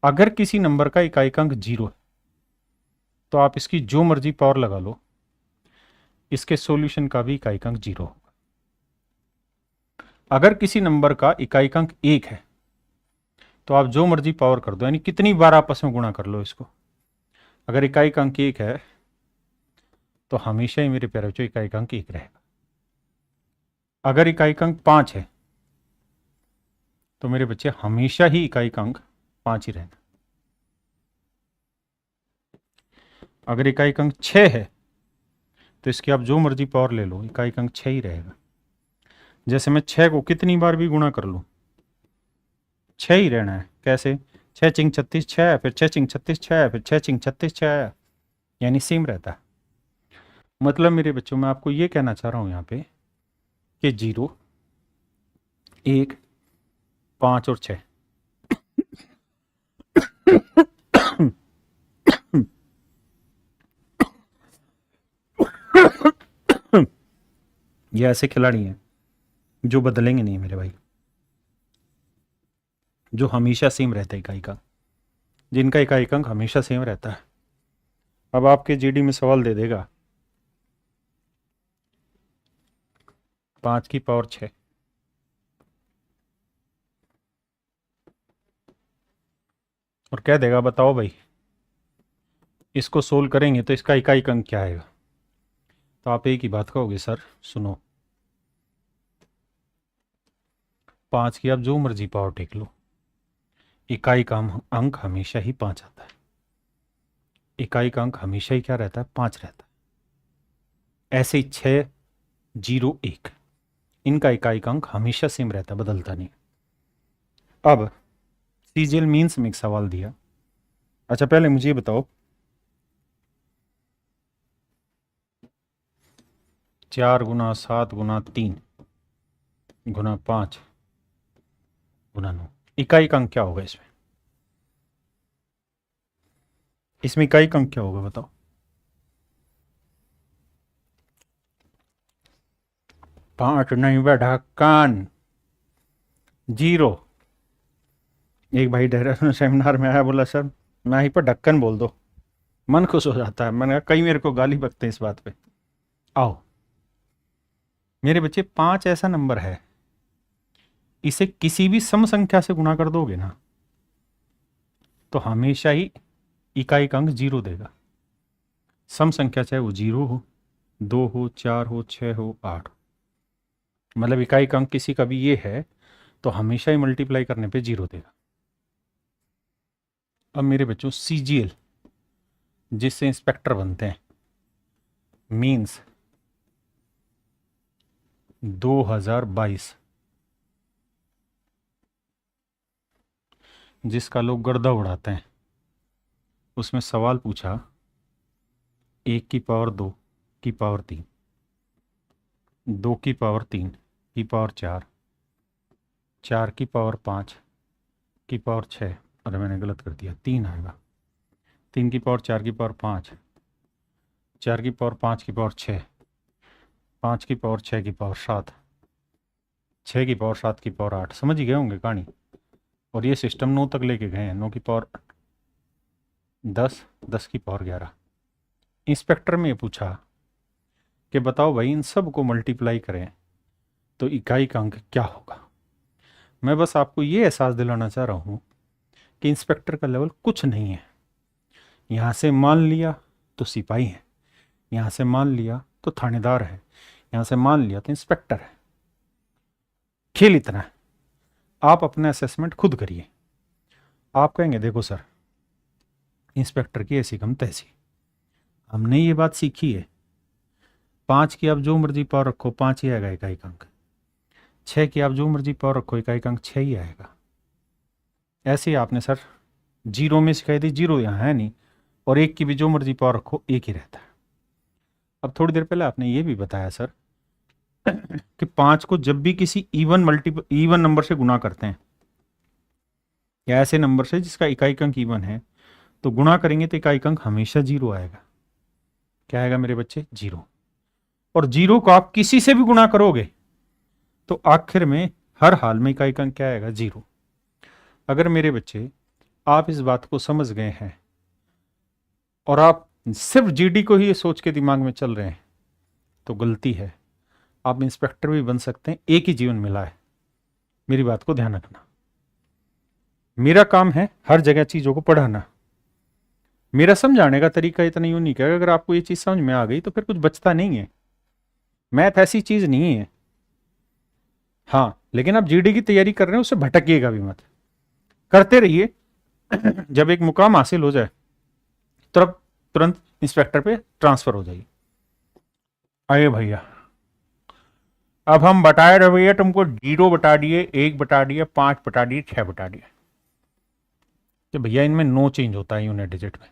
अगर किसी नंबर का इकाई अंक 0 है तो आप इसकी जो मर्जी पावर लगा लो, इसके सॉल्यूशन का भी इकाई अंक 0 होगा। अगर किसी नंबर का इकाई अंक 1 है तो आप जो मर्जी पावर कर दो, यानी कितनी बार आपस में गुणा कर लो इसको, अगर इकाई अंक 1 है तो हमेशा ही मेरे प्यारे बच्चों इकाई अंक 1 रहेगा। अगर इकाई अंक 5 है तो मेरे बच्चे हमेशा ही इकाई अंक 5 ही रहेगा। अगर इकाई अंक 6 है तो इसकी आप जो मर्जी पावर ले लो, इकाई अंक 6 ही रहेगा। जैसे मैं 6 को कितनी बार भी गुणा कर लूँ 6 ही रहना है। कैसे? 6 चिंग 36 6, फिर 6 चिंग 36 6, फिर 6 चिंग 36 6, यानी सेम रहता है। मतलब मेरे बच्चों मैं आपको ये कहना चाह रहा हूँ यहाँ पे कि 0 1 5 और 6 ये ऐसे खिलाड़ी हैं जो बदलेंगे नहीं मेरे भाई, जो हमेशा सेम रहता है इकाई का, जिनका इकाई अंक हमेशा सेम रहता है। अब आपके जीडी में सवाल दे देगा 5 की पावर 6, और कह देगा बताओ भाई इसको सोल्व करेंगे तो इसका इकाई अंक क्या आएगा। तो आप एक ही बात कहोगे सर सुनो, 5 की आप जो मर्जी पावर टेक लो, इकाई का अंक हमेशा ही 5 आता है। इकाई का अंक हमेशा ही क्या रहता है? 5 रहता है। ऐसे ही 6 0 1 इनका इकाई का अंक हमेशा सेम रहता है, बदलता नहीं। अब सीजीएल मीन्स में एक सवाल दिया। अच्छा पहले मुझे ये बताओ 4 गुना 7 गुना 3 गुना 5 गुना 9, इकाई का अंक क्या होगा इसमें? इसमें इकाई का अंक क्या होगा बताओ? 5 नहीं बैठा कान 0। एक भाई देहरादून सेमिनार में आया, बोला सर मैं ही पर ढक्कन बोल दो, मन खुश हो जाता है। मैंने कहा कई मेरे को गाली बकते हैं इस बात पे। आओ मेरे बच्चे 5 ऐसा नंबर है, इसे किसी भी सम संख्या से गुणा कर दोगे ना तो हमेशा ही इकाई का अंक 0 देगा। सम संख्या चाहे वो 0 हो, 2 हो, 4 हो, 6 हो, 8 हो, मतलब इकाई का अंक किसी का भी ये है तो हमेशा ही मल्टीप्लाई करने पे 0 देगा। अब मेरे बच्चों सीजीएल जिससे इंस्पेक्टर बनते हैं, मीन्स 2022 जिसका लोग गर्दा उड़ाते हैं, उसमें सवाल पूछा 1 की पावर 2 की पावर 3, 2 की पावर 3 की पावर 4, 4 की पावर 5 की पावर 6, अरे मैंने गलत कर दिया 3 आएगा, 3 की पावर 4 की पावर 5, 4 की पावर 5 की पावर 6, 5 की पावर 6 की पावर 7, 6 की पावर 7 की पावर 8। समझ ही गए होंगे कहानी। और ये सिस्टम 9 तक लेके गए हैं, 9 की पावर 10, 10 की पावर 11। इंस्पेक्टर में ये पूछा कि बताओ भाई इन सब को मल्टीप्लाई करें तो इकाई का अंक क्या होगा। मैं बस आपको ये एहसास दिलाना चाह रहा हूँ कि इंस्पेक्टर का लेवल कुछ नहीं है। यहाँ से मान लिया तो सिपाही है, यहाँ से मान लिया तो थानेदार है, यहाँ से मान लिया तो इंस्पेक्टर है। खेल इतना है, आप अपना असेसमेंट खुद करिए। आप कहेंगे देखो सर इंस्पेक्टर की ऐसी कम तैसी, हमने ये बात सीखी है 5 की आप जो मर्जी पावर रखो 5 ही आएगा इकाई अंक, 6 की आप जो मर्जी पावर रखो इकाई अंक 6 ही आएगा। ऐसे ही आपने सर जीरो में सिखाई थी, जीरो यहाँ है नहीं, और एक की भी जो मर्जी पावर रखो एक ही रहता है। अब थोड़ी देर पहले आपने ये भी बताया सर कि 5 को जब भी किसी इवन नंबर से गुना करते हैं, या ऐसे नंबर से जिसका इकाई अंक इवन है, तो गुणा करेंगे तो इकाई अंक हमेशा जीरो आएगा। क्या आएगा मेरे बच्चे? जीरो। और जीरो को आप किसी से भी गुणा करोगे तो आखिर में हर हाल में इकाई अंक क्या आएगा? जीरो। अगर मेरे बच्चे आप इस बात को समझ गए हैं और आप सिर्फ जीडी को ही सोच के दिमाग में चल रहे हैं तो गलती है। आप इंस्पेक्टर भी बन सकते हैं, एक ही जीवन मिला है। मेरी बात को ध्यान रखना। मेरा काम है हर जगह चीजों को पढ़ाना। मेरा समझाने का तरीका इतना यूनिक है, अगर आपको ये चीज समझ में आ गई तो फिर कुछ बचता नहीं है। मैथ ऐसी चीज नहीं है। हाँ, लेकिन आप जीडी की तैयारी कर रहे हैं उससे भटकिएगा भी मत, करते रहिए। जब एक मुकाम हासिल हो जाए तुरंत इंस्पेक्टर पे ट्रांसफर हो जाइए। आइए भैया, अब हम बताए रहे भैया तुमको, 0 बता दिए, 1 बता दिए, 5 बता दिए, 6 बता दिए कि भैया इनमें नो चेंज होता है यूनिट डिजिट में।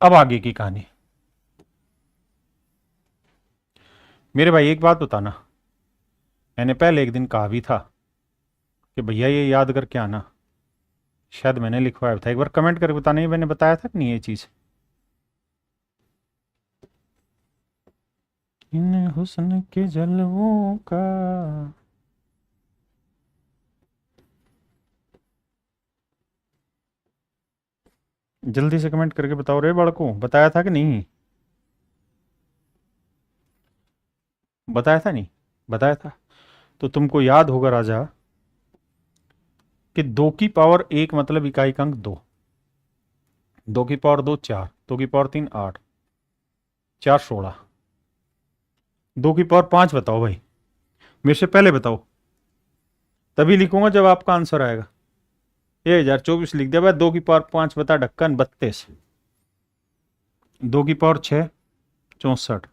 अब आगे की कहानी। मेरे भाई एक बात बताना, मैंने पहले एक दिन कहा भी था कि भैया ये याद करके आना। शायद मैंने लिखवाया था, एक बार कमेंट करके बताना ही मैंने बताया था कि नहीं ये चीज। इन हुस्न के जलवों का जल्दी से कमेंट करके बताओ रे बड़को, बताया था कि नहीं? बताया था नहीं? बताया था तो तुमको याद होगा राजा कि 2 की पावर 1 मतलब इकाई अंक 2, 2 की पावर 2 4, 2 की पावर 3 8, 4 16, 2 की पावर 5 बताओ भाई, मेरे से पहले बताओ, तभी लिखूंगा जब आपका आंसर आएगा। 1024 लिख दिया भाई। 2 की पावर 5 बता ढक्कन 32, 2 की पावर 6 64,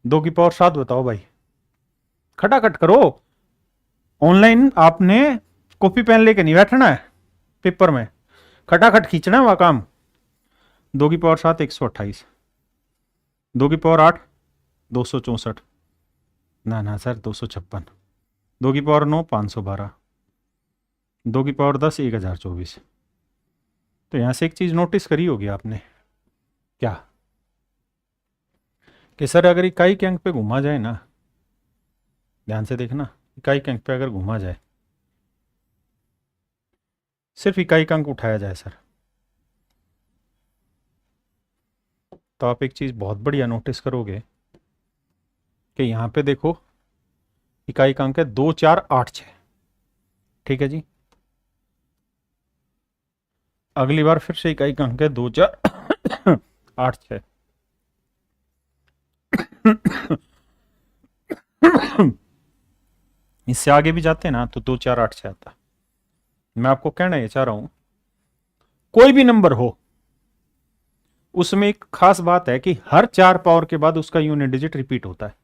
2 की पावर 7 बताओ भाई, खटाखट करो। ऑनलाइन आपने कॉपी पेन लेके नहीं बैठना है पेपर में, खटाखट खींचना है वह काम। 2 की पावर 7 128, 2 की पावर 8 264, ना सर 256, 2 की पावर 9 512, 2 की पावर 10 1024। तो यहां से एक चीज नोटिस करी होगी आपने, क्या? कि सर अगर इकाई के अंक पे घुमा जाए ना, ध्यान से देखना, इकाई के अंक पे अगर घुमा जाए, सिर्फ इकाई का अंक उठाया जाए सर, तो आप एक चीज बहुत बढ़िया नोटिस करोगे कि यहां पे देखो इकाई का अंक है 2 4 8 6। ठीक है जी, अगली बार फिर से इकाई का अंक है 2 4 8 6। इससे आगे भी जाते हैं ना तो 2 4 8 6 आता। मैं आपको कहना ये चाह रहा हूं, कोई भी नंबर हो उसमें एक खास बात है कि हर 4 पावर के बाद उसका यूनिट डिजिट रिपीट होता है,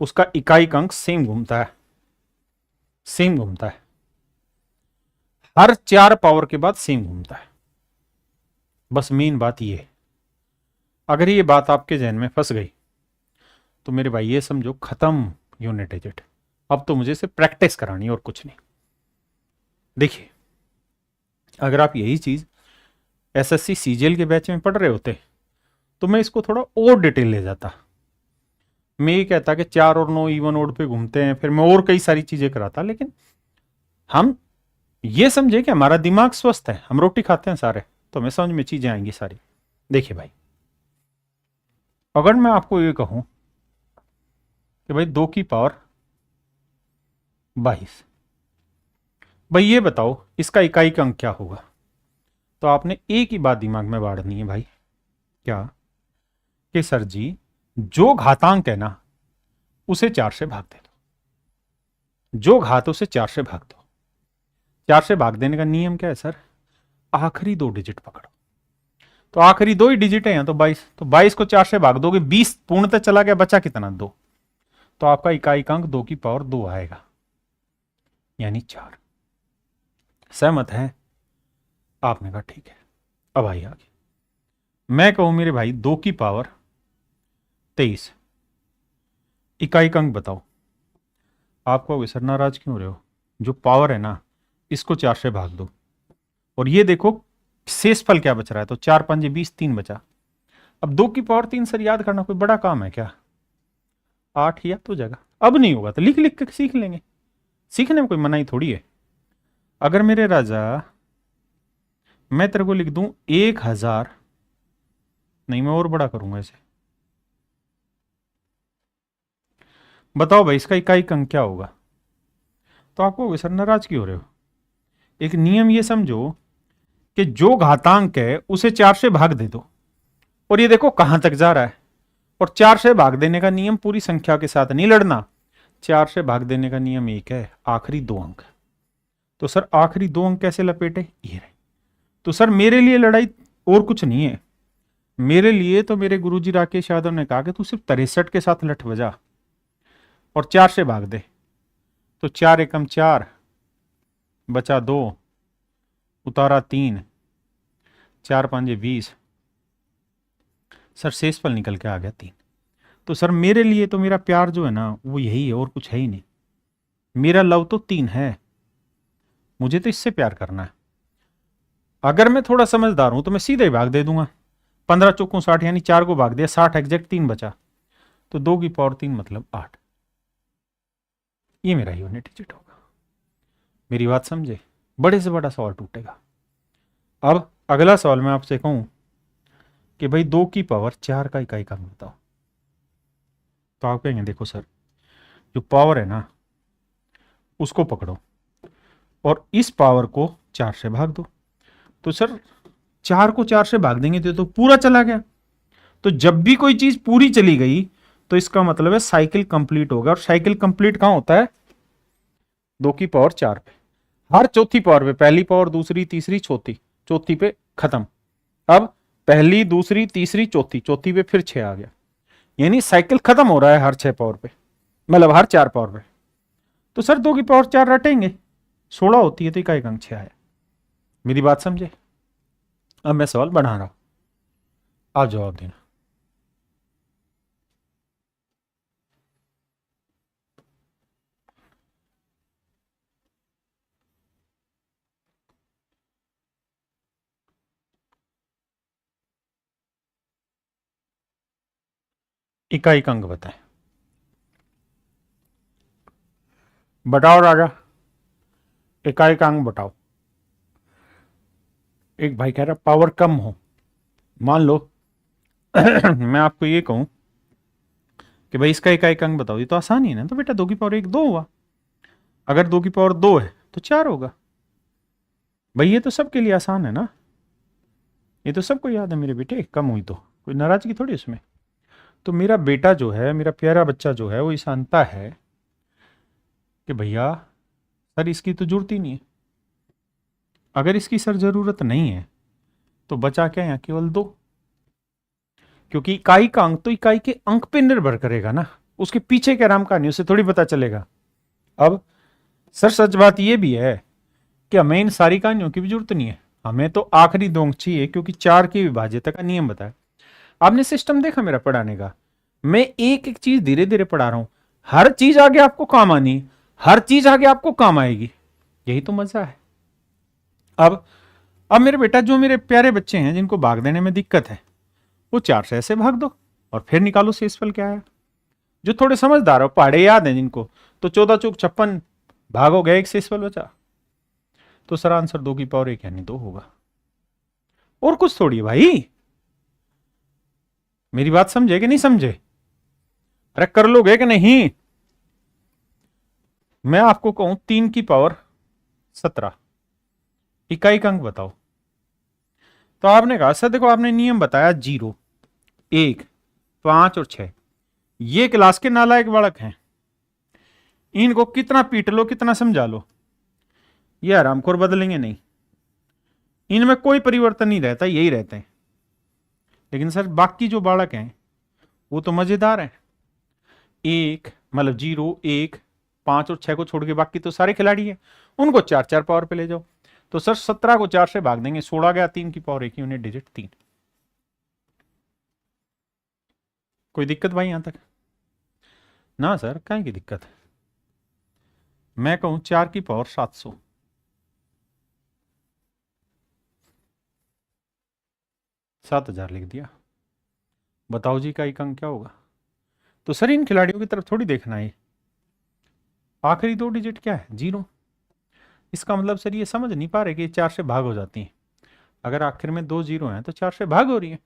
उसका इकाई अंक सेम घूमता है, सेम घूमता है, हर 4 पावर के बाद सेम घूमता है। बस मेन बात ये, अगर ये बात आपके जहन में फंस गई तो मेरे भाई ये समझो खत्म यूनिट डिजिट। अब तो मुझे सिर्फ प्रैक्टिस करानी और कुछ नहीं। देखिए, अगर आप यही चीज एसएससी सीजीएल के बैच में पढ़ रहे होते तो मैं इसको थोड़ा और डिटेल ले जाता। मैं ये कहता कि 4 और 9 इवन ओड पे घूमते हैं, फिर मैं और कई सारी चीजें कराता, लेकिन हम ये समझे कि हमारा दिमाग स्वस्थ है, हम रोटी खाते हैं सारे, तो हमें समझ में चीजें आएंगी सारी। देखिए भाई, अगर मैं आपको ये कहूं कि भाई 2 की पावर 22, भाई ये बताओ इसका इकाई का अंक क्या होगा, तो आपने एक ही बात दिमाग में बाढ़नी है भाई, क्या? कि सर जी जो घातांक है ना उसे 4 से भाग दे दो, जो घात उसे 4 से भाग दो। 4 से भाग देने का नियम क्या है सर? आखिरी 2 डिजिट पकड़ो। तो आखिरी 2 ही डिजिट है यहां, तो 22, तो 22 को 4 से भाग दोगे, 20 पूर्णतः चला गया, बचा कितना? 2। तो आपका इकाई का अंक 2 की पावर 2 आएगा, यानी 4। सहमत है? आपने कहा ठीक है। अब आइए आगे। मैं कहूं मेरे भाई 2 की पावर 23 इकाई का अंक बताओ। आप कहोगे सर नाराज क्यों हो रहे हो, जो पावर है ना इसको 4 से भाग दो और ये देखो शेषफल क्या बच रहा है, तो 4 5 20 3 बचा। अब 2 की पावर 3 सर याद करना कोई बड़ा काम है क्या? 8 या तो जगह अब नहीं होगा तो लिख लिख के सीख लेंगे, सीखने में कोई मनाही थोड़ी है। अगर मेरे राजा मैं तेरे को लिख दूं 1000, नहीं मैं और बड़ा करूंगा इसे, बताओ भाई इसका इकाई अंक क्या होगा? तो आपको सर नाराज क्यों हो रहे हो? एक नियम ये समझो कि जो घातांक है उसे 4 से भाग दे दो और ये देखो कहां तक जा रहा है। और 4 से भाग देने का नियम पूरी संख्या के साथ नहीं लड़ना, 4 से भाग देने का नियम एक है, आखिरी 2 अंक। तो सर आखिरी 2 अंक कैसे लपेटे, ये रहे। तो सर मेरे लिए लड़ाई और कुछ नहीं है, मेरे लिए तो मेरे गुरुजी राकेश यादव ने कहा कि तू सिर्फ 63 के साथ लठ बजा और 4 से भाग दे। तो 4 एकम 4 बचा 2 उतारा 3 4 5 20, सर शेषफल निकल के आ गया 3। तो सर मेरे लिए तो मेरा प्यार जो है ना वो यही है और कुछ है ही नहीं, मेरा लव तो 3 है, मुझे तो इससे प्यार करना है। अगर मैं थोड़ा समझदार हूं तो मैं सीधे ही भाग दे दूंगा, 15 चौकों 60 यानी 4 को भाग दिया 60 एग्जैक्ट 3 बचा, तो 2 की पावर 3 मतलब 8। ये मेरा यूनिट डिजिट होगा। मेरी बात समझे? बड़े से बड़ा सवाल टूटेगा। अब अगला सवाल मैं आपसे कहूं कि भाई 2 की पावर 4 का इकाई का बताओ, तो आप कहेंगे देखो सर जो पावर है ना उसको पकड़ो और इस पावर को 4 से भाग दो। तो सर 4 को 4 से भाग देंगे तो पूरा चला गया, तो जब भी कोई चीज पूरी चली गई तो इसका मतलब है साइकिल कंप्लीट होगा। और साइकिल कंप्लीट कहां होता है? 2 की पावर 4 पे, हर चौथी पावर पे, पहली पावर दूसरी तीसरी चौथी, चौथी पे खत्म। अब पहली दूसरी तीसरी चौथी, चौथी पे फिर 6 आ गया, यानी साइकिल खत्म हो रहा है हर 6 पावर पे, मतलब हर 4 पावर पे। तो सर 2 की पावर 4 रटेंगे, 16 होती है तो इकाई अंक 6 है। मेरी बात समझे? अब मैं सवाल बढ़ा रहा हूं, आप जवाब देना। इकाई का अंक बताएं, बताओ राजा, इकाई का अंक बताओ। एक भाई कह रहा पावर कम हो, मान लो मैं आपको ये कहूं कि भाई इसका इकाई का अंक बताओ, ये तो आसान ही है ना। तो बेटा 2 की पावर 1 2 हुआ, अगर 2 की पावर 2 है तो 4 होगा। भाई ये तो सबके लिए आसान है ना, ये तो सबको याद है मेरे बेटे, कम हुई तो कोई नाराजगी थोड़ी उसमें। तो मेरा बेटा जो है, मेरा प्यारा बच्चा जो है वो ईशानता है कि भैया सर इसकी तो जरूरत ही नहीं है। अगर इसकी सर जरूरत नहीं है तो बचा क्या यहाँ, केवल 2, क्योंकि इकाई का अंक तो इकाई के अंक पे निर्भर करेगा ना, उसके पीछे क्या राम कहानी उसे थोड़ी पता चलेगा। अब सर सच बात यह भी है कि हमें इन सारी कहानियों की भी जरूरत नहीं है, हमें तो आखिरी 2 अंक चाहिए, क्योंकि 4 की विभाज्यता का नियम बताया। आपने सिस्टम देखा मेरा पढ़ाने का, मैं एक एक चीज धीरे धीरे पढ़ा रहा हूं, हर चीज आगे आपको काम आनी, हर चीज आगे आपको काम आएगी, यही तो मजा है। अब मेरे बेटा जो मेरे प्यारे बच्चे हैं जिनको भाग देने में दिक्कत है, वो 4 से ऐसे भाग दो और फिर निकालो शेषफल क्या है। जो थोड़े समझदार हो, पहाड़े याद है जिनको, तो 14 चौक 56 भाग हो गया, एक शेषफल बचा। तो सर आंसर 2 की पावर 1 यानी 2 होगा, और कुछ थोड़ी है भाई। मेरी बात समझे कि नहीं समझे? अरे कर लोगे कि नहीं? मैं आपको कहूं 3 की पावर 17 इकाई का अंक बताओ, तो आपने कहा सर देखो आपने नियम बताया 0 1 5 और 6, ये क्लास के नालायक बालक हैं, इनको कितना पीट लो कितना समझा लो ये आरामखोर बदलेंगे नहीं, इनमें कोई परिवर्तन नहीं रहता, यही रहते हैं। लेकिन सर बाकी जो बालक हैं वो तो मजेदार हैं, 1 मतलब 0 1 5 और 6 को छोड़ के बाकी तो सारे खिलाड़ी हैं, उनको 4 4 पावर पे ले जाओ। तो सर 17 को 4 से भाग देंगे, 16 गया 3 की पावर 1 यूनिट डिजिट 3। कोई दिक्कत भाई यहां तक? ना सर कहीं की दिक्कत है। मैं कहूं 4 की पावर 700, 7000 लिख दिया। बताओ जी का एक अंक क्या होगा? तो सर इन खिलाड़ियों की तरफ थोड़ी देखना है, आखिरी 2 डिजिट क्या है? 0। इसका मतलब सर ये समझ नहीं पा रहे कि ये 4 से भाग हो जाती है। अगर आखिर में 2 0 हैं तो 4 से भाग हो रही है,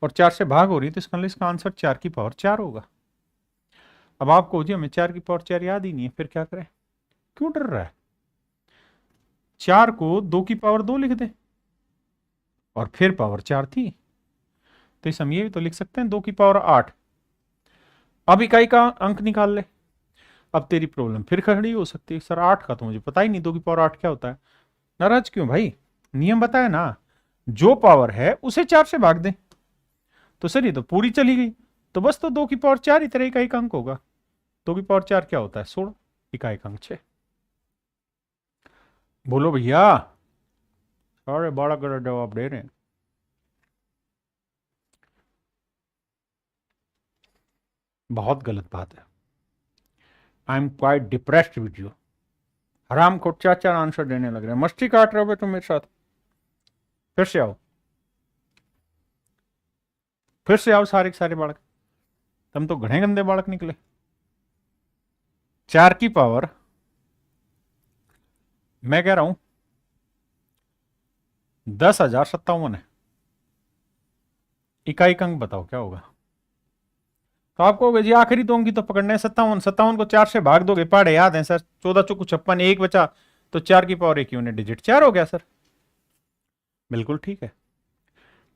और 4 से भाग हो रही है तो इसका मतलब इसका आंसर 4 की पावर 4 होगा। अब आपको जी हमें 4 की पावर 4 याद ही नहीं है, फिर क्या करें? क्यों डर रहा है? 4 को 2 की पावर 2 लिख दे, और फिर पावर 4 थी, तो इस हम ये भी तो लिख सकते हैं 2 की पावर 8। अब इकाई का अंक निकाल ले। अब तेरी प्रॉब्लम फिर खड़ी हो सकती है, सर 8 का तो मुझे पता ही नहीं, 2 की पावर 8 क्या होता है। नाराज क्यों भाई? नियम बताया ना, जो पावर है उसे 4 से भाग दे। तो सर ये तो पूरी चली गई, तो बस तो 2 की पावर 4 ही तरह इकाई का अंक होगा। 2 की पावर 4 क्या होता है? 16, इकाई का अंक 6। बोलो भैया। अरे बड़ा गलत जवाब दे रहे हैं। बहुत गलत बात है। I am quite depressed with you. हराम को 4 आंसर देने लग रहे हैं, मस्ती काट रहे हो तुम मेरे साथ। फिर से आओ, फिर से आओ सारे के सारे बालक। तुम तो घने गंदे बालक निकले। 4 की पावर, मैं कह रहा हूं 10,057 है। इकाई का अंक बताओ क्या होगा? तो आप कहोगे जी आखिरी 2 अंक की तो पकड़ना है, 57। 57 को 4 से भाग दोगे, पहाड़े याद है सर, 14 चौको 56, एक बचा, तो 4 की पावर 1 यूनिट डिजिट 4 हो गया सर। बिल्कुल ठीक है,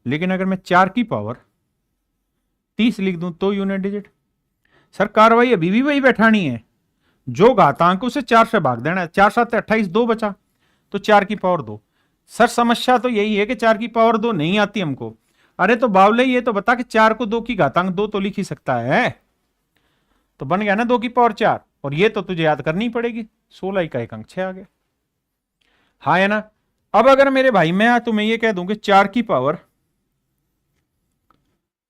लेकिन अगर मैं 4 की पावर 30 लिख दूं तो यूनिट डिजिट। सर कार्रवाई अभी भी वही बैठानी है, जो घातांक उसे 4 से भाग देना है। 4 7 28, 2 बचा, तो 4 की पावर 2। सर समस्या तो यही है कि 4 की पावर 2 नहीं आती हमको। अरे तो बावले ये तो बता कि 4 को 2 की घातांक 2 तो लिख ही सकता है, तो बन गया ना 2 की पावर 4, और ये तो तुझे याद करनी पड़ेगी। 16 का एक अंक 6 आ गया। हाँ है ना? अब अगर मेरे भाई मैं तुम्हें ये कह दूं कि 4 की पावर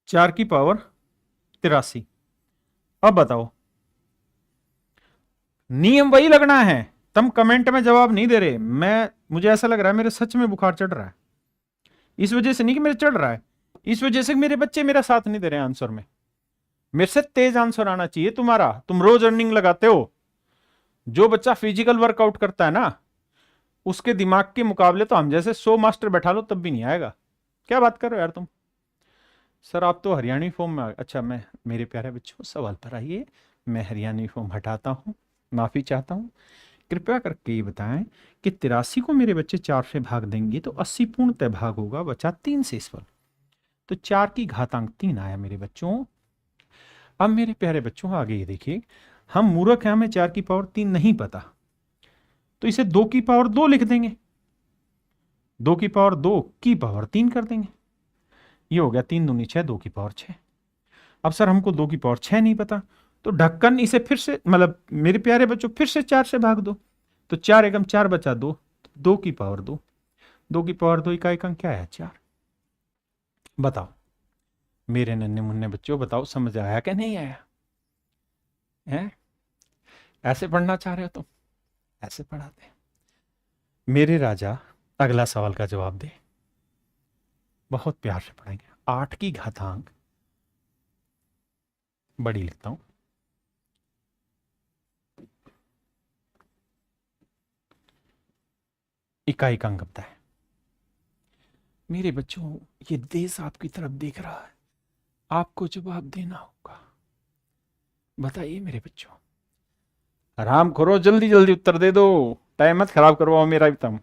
83, अब बताओ, नियम वही लगना है। तुम कमेंट में जवाब नहीं दे रहे, मुझे ऐसा लग रहा है मेरे सच में बुखार चढ़ रहा है। इस वजह से नहीं कि मेरे चढ़ रहा है, इस वजह से मेरे बच्चे मेरा साथ नहीं दे रहे आंसर में। मेरे से तेज आंसर आना चाहिए तुम्हारा। तुम रोज अर्निंग लगाते हो, जो बच्चा फिजिकल वर्कआउट करता है ना, उसके दिमाग के मुकाबले तो हम जैसे 100 मास्टर बैठा लो तब भी नहीं आएगा। क्या बात कर रहे हो यार तुम? सर आप तो हरियाणवी फॉर्म में अच्छा, मैं मेरे प्यारे बच्चों सवाल पर आइए। मैं हरियाणवी फॉर्म हटाता हूँ, माफी चाहता हूँ। कृपया करके ये बताएं कि 83 को मेरे बच्चे 4 से भाग देंगे तो 80 पूर्णतः भाग होगा, बचा 3 से इस पर, तो 4 की घातांक 3 आया मेरे बच्चों। अब मेरे प्यारे बच्चों आगे ये देखिए, हम मूर्ख हैं, हमें 4 की पावर 3 नहीं पता, तो इसे 2 की पावर 2 लिख देंगे, 2 की पावर 2 की पावर 3 कर देंगे। ये हो गया 3 दूनी 6, 2 की पावर 6। अब सर हमको 2 की पावर 6 नहीं पता, तो ढक्कन इसे फिर से, मतलब मेरे प्यारे बच्चों फिर से 4 से भाग दो, तो 4 एकम 4 बचा 2, 2 की पावर 2, 2 की पावर 2 इकाई का क्या है? 4। बताओ मेरे नन्हे मुन्ने बच्चों, बताओ समझ आया क्या नहीं आया? है ऐसे पढ़ना चाह रहे हो तुम? ऐसे पढ़ाते मेरे राजा। अगला सवाल का जवाब दे, बहुत प्यार से पढ़ेंगे। 8 की घातांक बड़ी लिखता हूं, इकाई का अंक बताए। मेरे बच्चों ये देश आपकी तरफ देख रहा है, आपको जवाब देना होगा। बताइए मेरे बच्चों। आराम करो, जल्दी जल्दी उत्तर दे दो, टाइम मत खराब करवाओ मेरा भी तुम।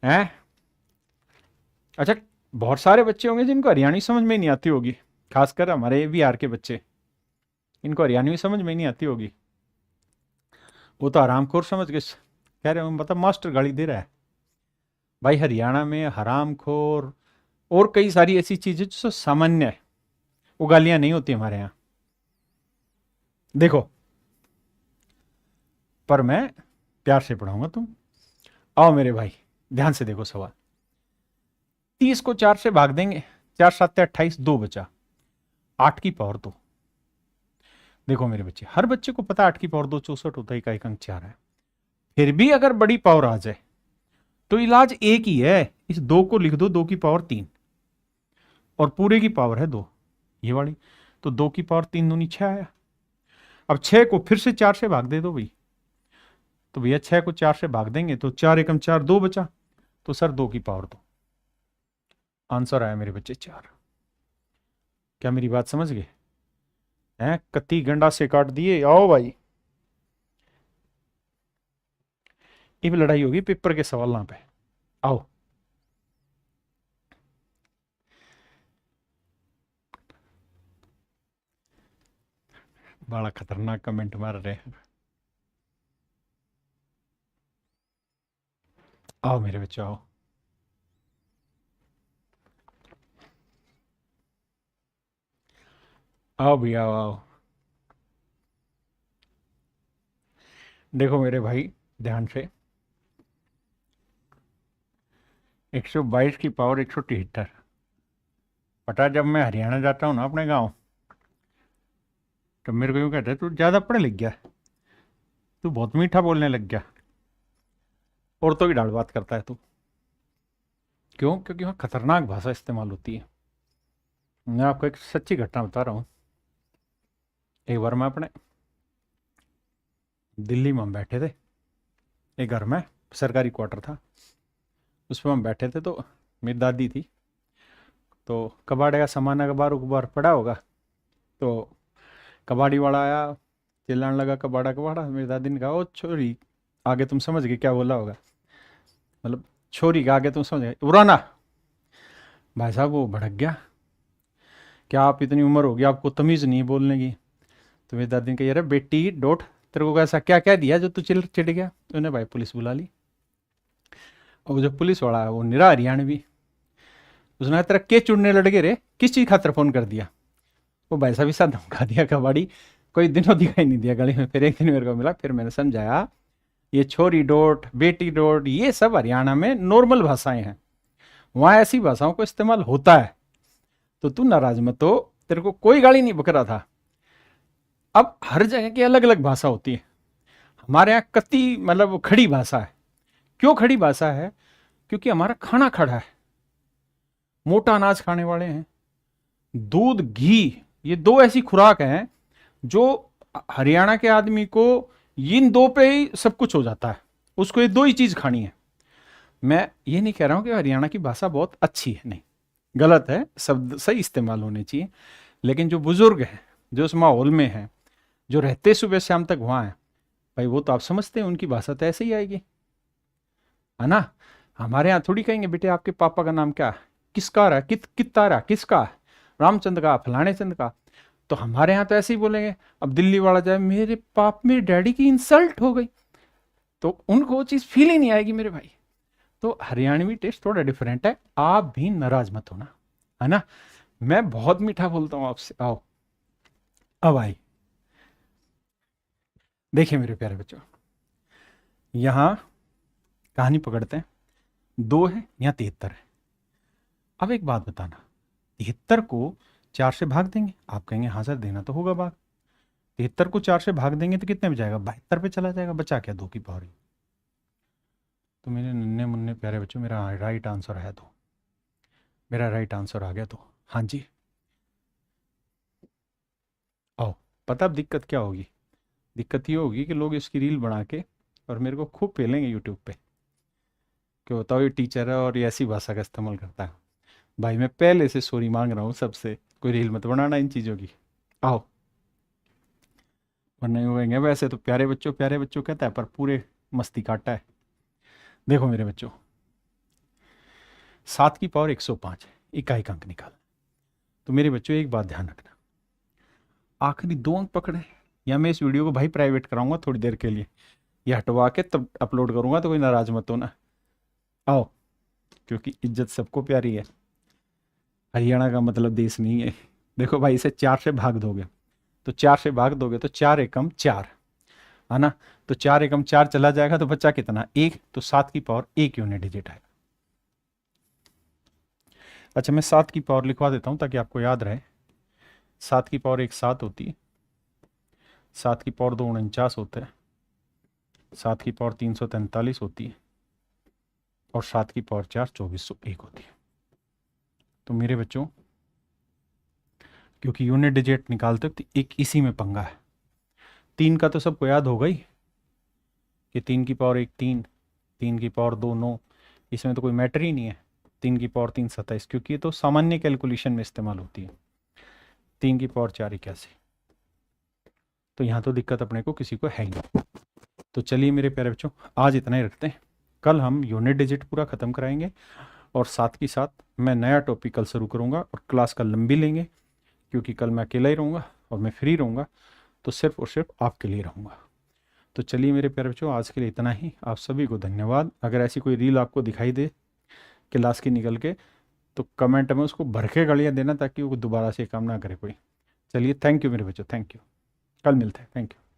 हैं? अच्छा, बहुत सारे बच्चे होंगे जिनको हरियाणवी समझ में नहीं आती होगी, खासकर हमारे बिहार के बच्चे, इनको हरियाणवी समझ में नहीं आती होगी। वो तो हरामखोर समझ के कह रहे हो, मतलब मास्टर गाली दे रहा है। भाई हरियाणा में हरामखोर और कई सारी ऐसी चीजें जो सामान्य है, वो गालियां नहीं होती हमारे यहाँ। देखो, पर मैं प्यार से पढ़ाऊंगा तुम। आओ मेरे भाई, ध्यान से देखो सवाल। 30 को 4 से भाग देंगे, 4 7 28, 2 बचा, 8 की पावर 2। देखो मेरे बच्चे, हर बच्चे को पता 8 की पावर 2 64 होता है, इकाई अंक 4 है। फिर भी अगर बड़ी पावर आ जाए तो इलाज एक ही है, इस 2 को लिख दो 2 की पावर 3, और पूरे की पावर है 2, ये वाली। तो 2 की पावर 3 दूनी 6 आया। अब 6 को फिर से 4 से भाग दे दो भाई, तो भैया 6 को 4 से भाग देंगे तो 4 एकम 4, 2 बचा। तो सर 2 की पावर 2। आंसर आया मेरे बच्चे 4। क्या मेरी बात समझ गए हैं? कत्ती गंडा से काट दिए। आओ भाई, अब लड़ाई होगी पेपर के सवालों पे। आओ, बड़ा खतरनाक कमेंट मार रहे हैं। आओ मेरे बच्चों, आओ। आओ भैया, आओ। देखो मेरे भाई, ध्यान से, 122 की पावर 173। पता, जब मैं हरियाणा जाता हूँ ना अपने गांव, तो मेरे को यूँ कहते हैं तू ज़्यादा पढ़ लिख गया, तू बहुत मीठा बोलने लग गया, औरतों की डाल बात करता है तू। क्यों? क्योंकि वहाँ खतरनाक भाषा इस्तेमाल होती है। मैं आपको एक सच्ची घटना बता रहा हूँ। एक बार मैं अपने दिल्ली में हम बैठे थे, एक घर में सरकारी क्वार्टर था, उसमें हम बैठे थे। तो मेरी दादी थी, तो कबाड़े का सामान अखबार उखबार पड़ा होगा, तो कबाड़ी वाला आया, चिल्लाने लगा कबाड़ा कबाड़ा। मेरी दादी ने कहा, ओ छोरी, आगे तुम समझ गए क्या बोला होगा, मतलब छोरी के आगे तुम समझ गए, उड़ाना। भाई साहब वो भड़क गया, क्या आप इतनी उम्र हो गई आपको तमीज़ नहीं बोलने की? तो मेरी दादी ने कही, अरे बेटी डोट, तेरे को ऐसा क्या क्या दिया जो तू चिढ़ गया? तो उन्हें भाई पुलिस बुला ली। और जो पुलिस वाला है वो निरा हरियाणवी, उसने कहा, तेरा के चुड़ने लड़ गए रे, किस चीज़ खातर फोन कर दिया? वो भाई साहब साथ धमका दिया कबाड़ी, कोई दिनों दिखाई नहीं दिया गली में। फिर एक दिन मेरे को मिला, फिर मैंने समझाया ये छोरी डोट, बेटी डोट, ये सब हरियाणा में नॉर्मल भाषाएं हैं, वहाँ ऐसी भाषाओं को इस्तेमाल होता है। तो तू नाराज मत हो, तेरे को कोई गाली नहीं बक रहा था। अब हर जगह की अलग अलग भाषा होती है, हमारे यहाँ कत्ती मतलब खड़ी भाषा है। क्यों खड़ी भाषा है? क्योंकि हमारा खाना खड़ा है, मोटा अनाज खाने वाले हैं। दूध घी, ये दो ऐसी खुराक हैं जो हरियाणा के आदमी को इन दो पे ही सब कुछ हो जाता है, उसको ये दो ही चीज खानी है। मैं ये नहीं कह रहा हूं कि हरियाणा की भाषा बहुत अच्छी है, नहीं, गलत है, शब्द सही इस्तेमाल होने चाहिए। लेकिन जो बुजुर्ग हैं, जो उस माहौल में हैं, जो रहते सुबह शाम तक वहां हैं, भाई वो तो आप समझते हैं उनकी भाषा तो ऐसे ही आएगी, है ना? हमारे यहाँ थोड़ी कहेंगे बेटे आपके पापा का नाम क्या है, किसका रहा, कितना रहा, किसका, रामचंद्र का, फलाने चंद का। तो हमारे यहाँ तो ऐसे ही बोलेंगे। अब दिल्ली वाला जाए, मेरे डैडी की इंसल्ट हो गई, तो उनको वो चीज़ फील ही नहीं आएगी मेरे भाई। तो हरियाणवी टेस्ट थोड़ा डिफरेंट है, आप भी नाराज मत होना, है ना? मैं बहुत मीठा बोलता हूँ आपसे। आओ अब आई, देखिए मेरे प्यारे बच्चों, यहाँ कहानी पकड़ते हैं, 2 है यहाँ 73 है। अब एक बात बताना, 73 को 4 से भाग देंगे, आप कहेंगे हाँ सर देना तो होगा भाग। 73 को 4 से भाग देंगे तो कितने में जाएगा? 72 पे चला जाएगा, बचा क्या? 2 की पावर। तो मेरे नन्हे मुन्ने प्यारे बच्चों, मेरा राइट आंसर है 2, मेरा राइट आंसर आ गया। तो हाँ जी, आओ। पता अब दिक्कत क्या होगी? दिक्कत ये होगी कि लोग इसकी रील बना के और मेरे को खूब पेलेंगे यूट्यूब पे कि बताओ ये टीचर है और ये ऐसी भाषा का इस्तेमाल करता है। भाई मैं पहले से सॉरी मांग रहा हूँ सबसे, कोई रील मत बनाना इन चीज़ों की। आओ, वरना यूँ कहेंगे वैसे तो प्यारे बच्चों कहता है पर पूरे मस्ती काटा है। देखो मेरे बच्चों, 7 की पावर 105 है, इकाई का अंक निकाल। तो मेरे बच्चों एक बात ध्यान रखना, आखिरी 2 अंक पकड़े, या मैं इस वीडियो को भाई प्राइवेट कराऊंगा थोड़ी देर के लिए, ये हटवा के तब अपलोड करूंगा, तो कोई नाराज मत होना। आओ, क्योंकि इज्जत सबको प्यारी है, हरियाणा का मतलब देश नहीं है। देखो भाई, इसे 4 से भाग दोगे तो 4 से भाग दोगे तो 4 एकम 4, है ना? तो 4 एकम 4 चला जाएगा तो बच्चा कितना 1, तो 7 की पावर 1 यूनिट डिजिट आएगा। अच्छा मैं 7 की पावर लिखवा देता हूं ताकि आपको याद रहे। 7 की पावर 1 7 होती है, 7 की पावर 2 49 होता है, 7 की पावर 343 होती है और 7 की पावर 4 2401 होती है। तो मेरे बच्चों क्योंकि यूनिट डिजिट निकालते वक्त एक इसी में पंगा है। 3 का तो सबको याद होगा ही कि 3 की पावर 1 3, 3 की पावर 2 9, इसमें तो कोई मैटर ही नहीं है। 3 की पावर 3 27, क्योंकि ये तो सामान्य कैलकुलेशन में इस्तेमाल होती है। 3 की पावर 4 81, तो यहाँ तो दिक्कत अपने को किसी को है ही नहीं। तो चलिए मेरे प्यारे बच्चों आज इतना ही रखते हैं, कल हम यूनिट डिजिट पूरा ख़त्म कराएंगे और साथ के साथ मैं नया टॉपिक कल शुरू करूँगा और क्लास कल लंबी लेंगे क्योंकि कल मैं अकेला ही रहूँगा और मैं फ्री रहूँगा, तो सिर्फ और सिर्फ आपके लिए रहूँगा। तो चलिए मेरे प्यारे बच्चों आज के लिए इतना ही। आप सभी को धन्यवाद। अगर ऐसी कोई रील आपको दिखाई दे क्लास की निकल के तो कमेंट में उसको भर के गालियाँ देना ताकि वो दोबारा से काम ना करे कोई। चलिए थैंक यू मेरे बच्चों, थैंक यू। कल मिलते हैं, थैंक यू।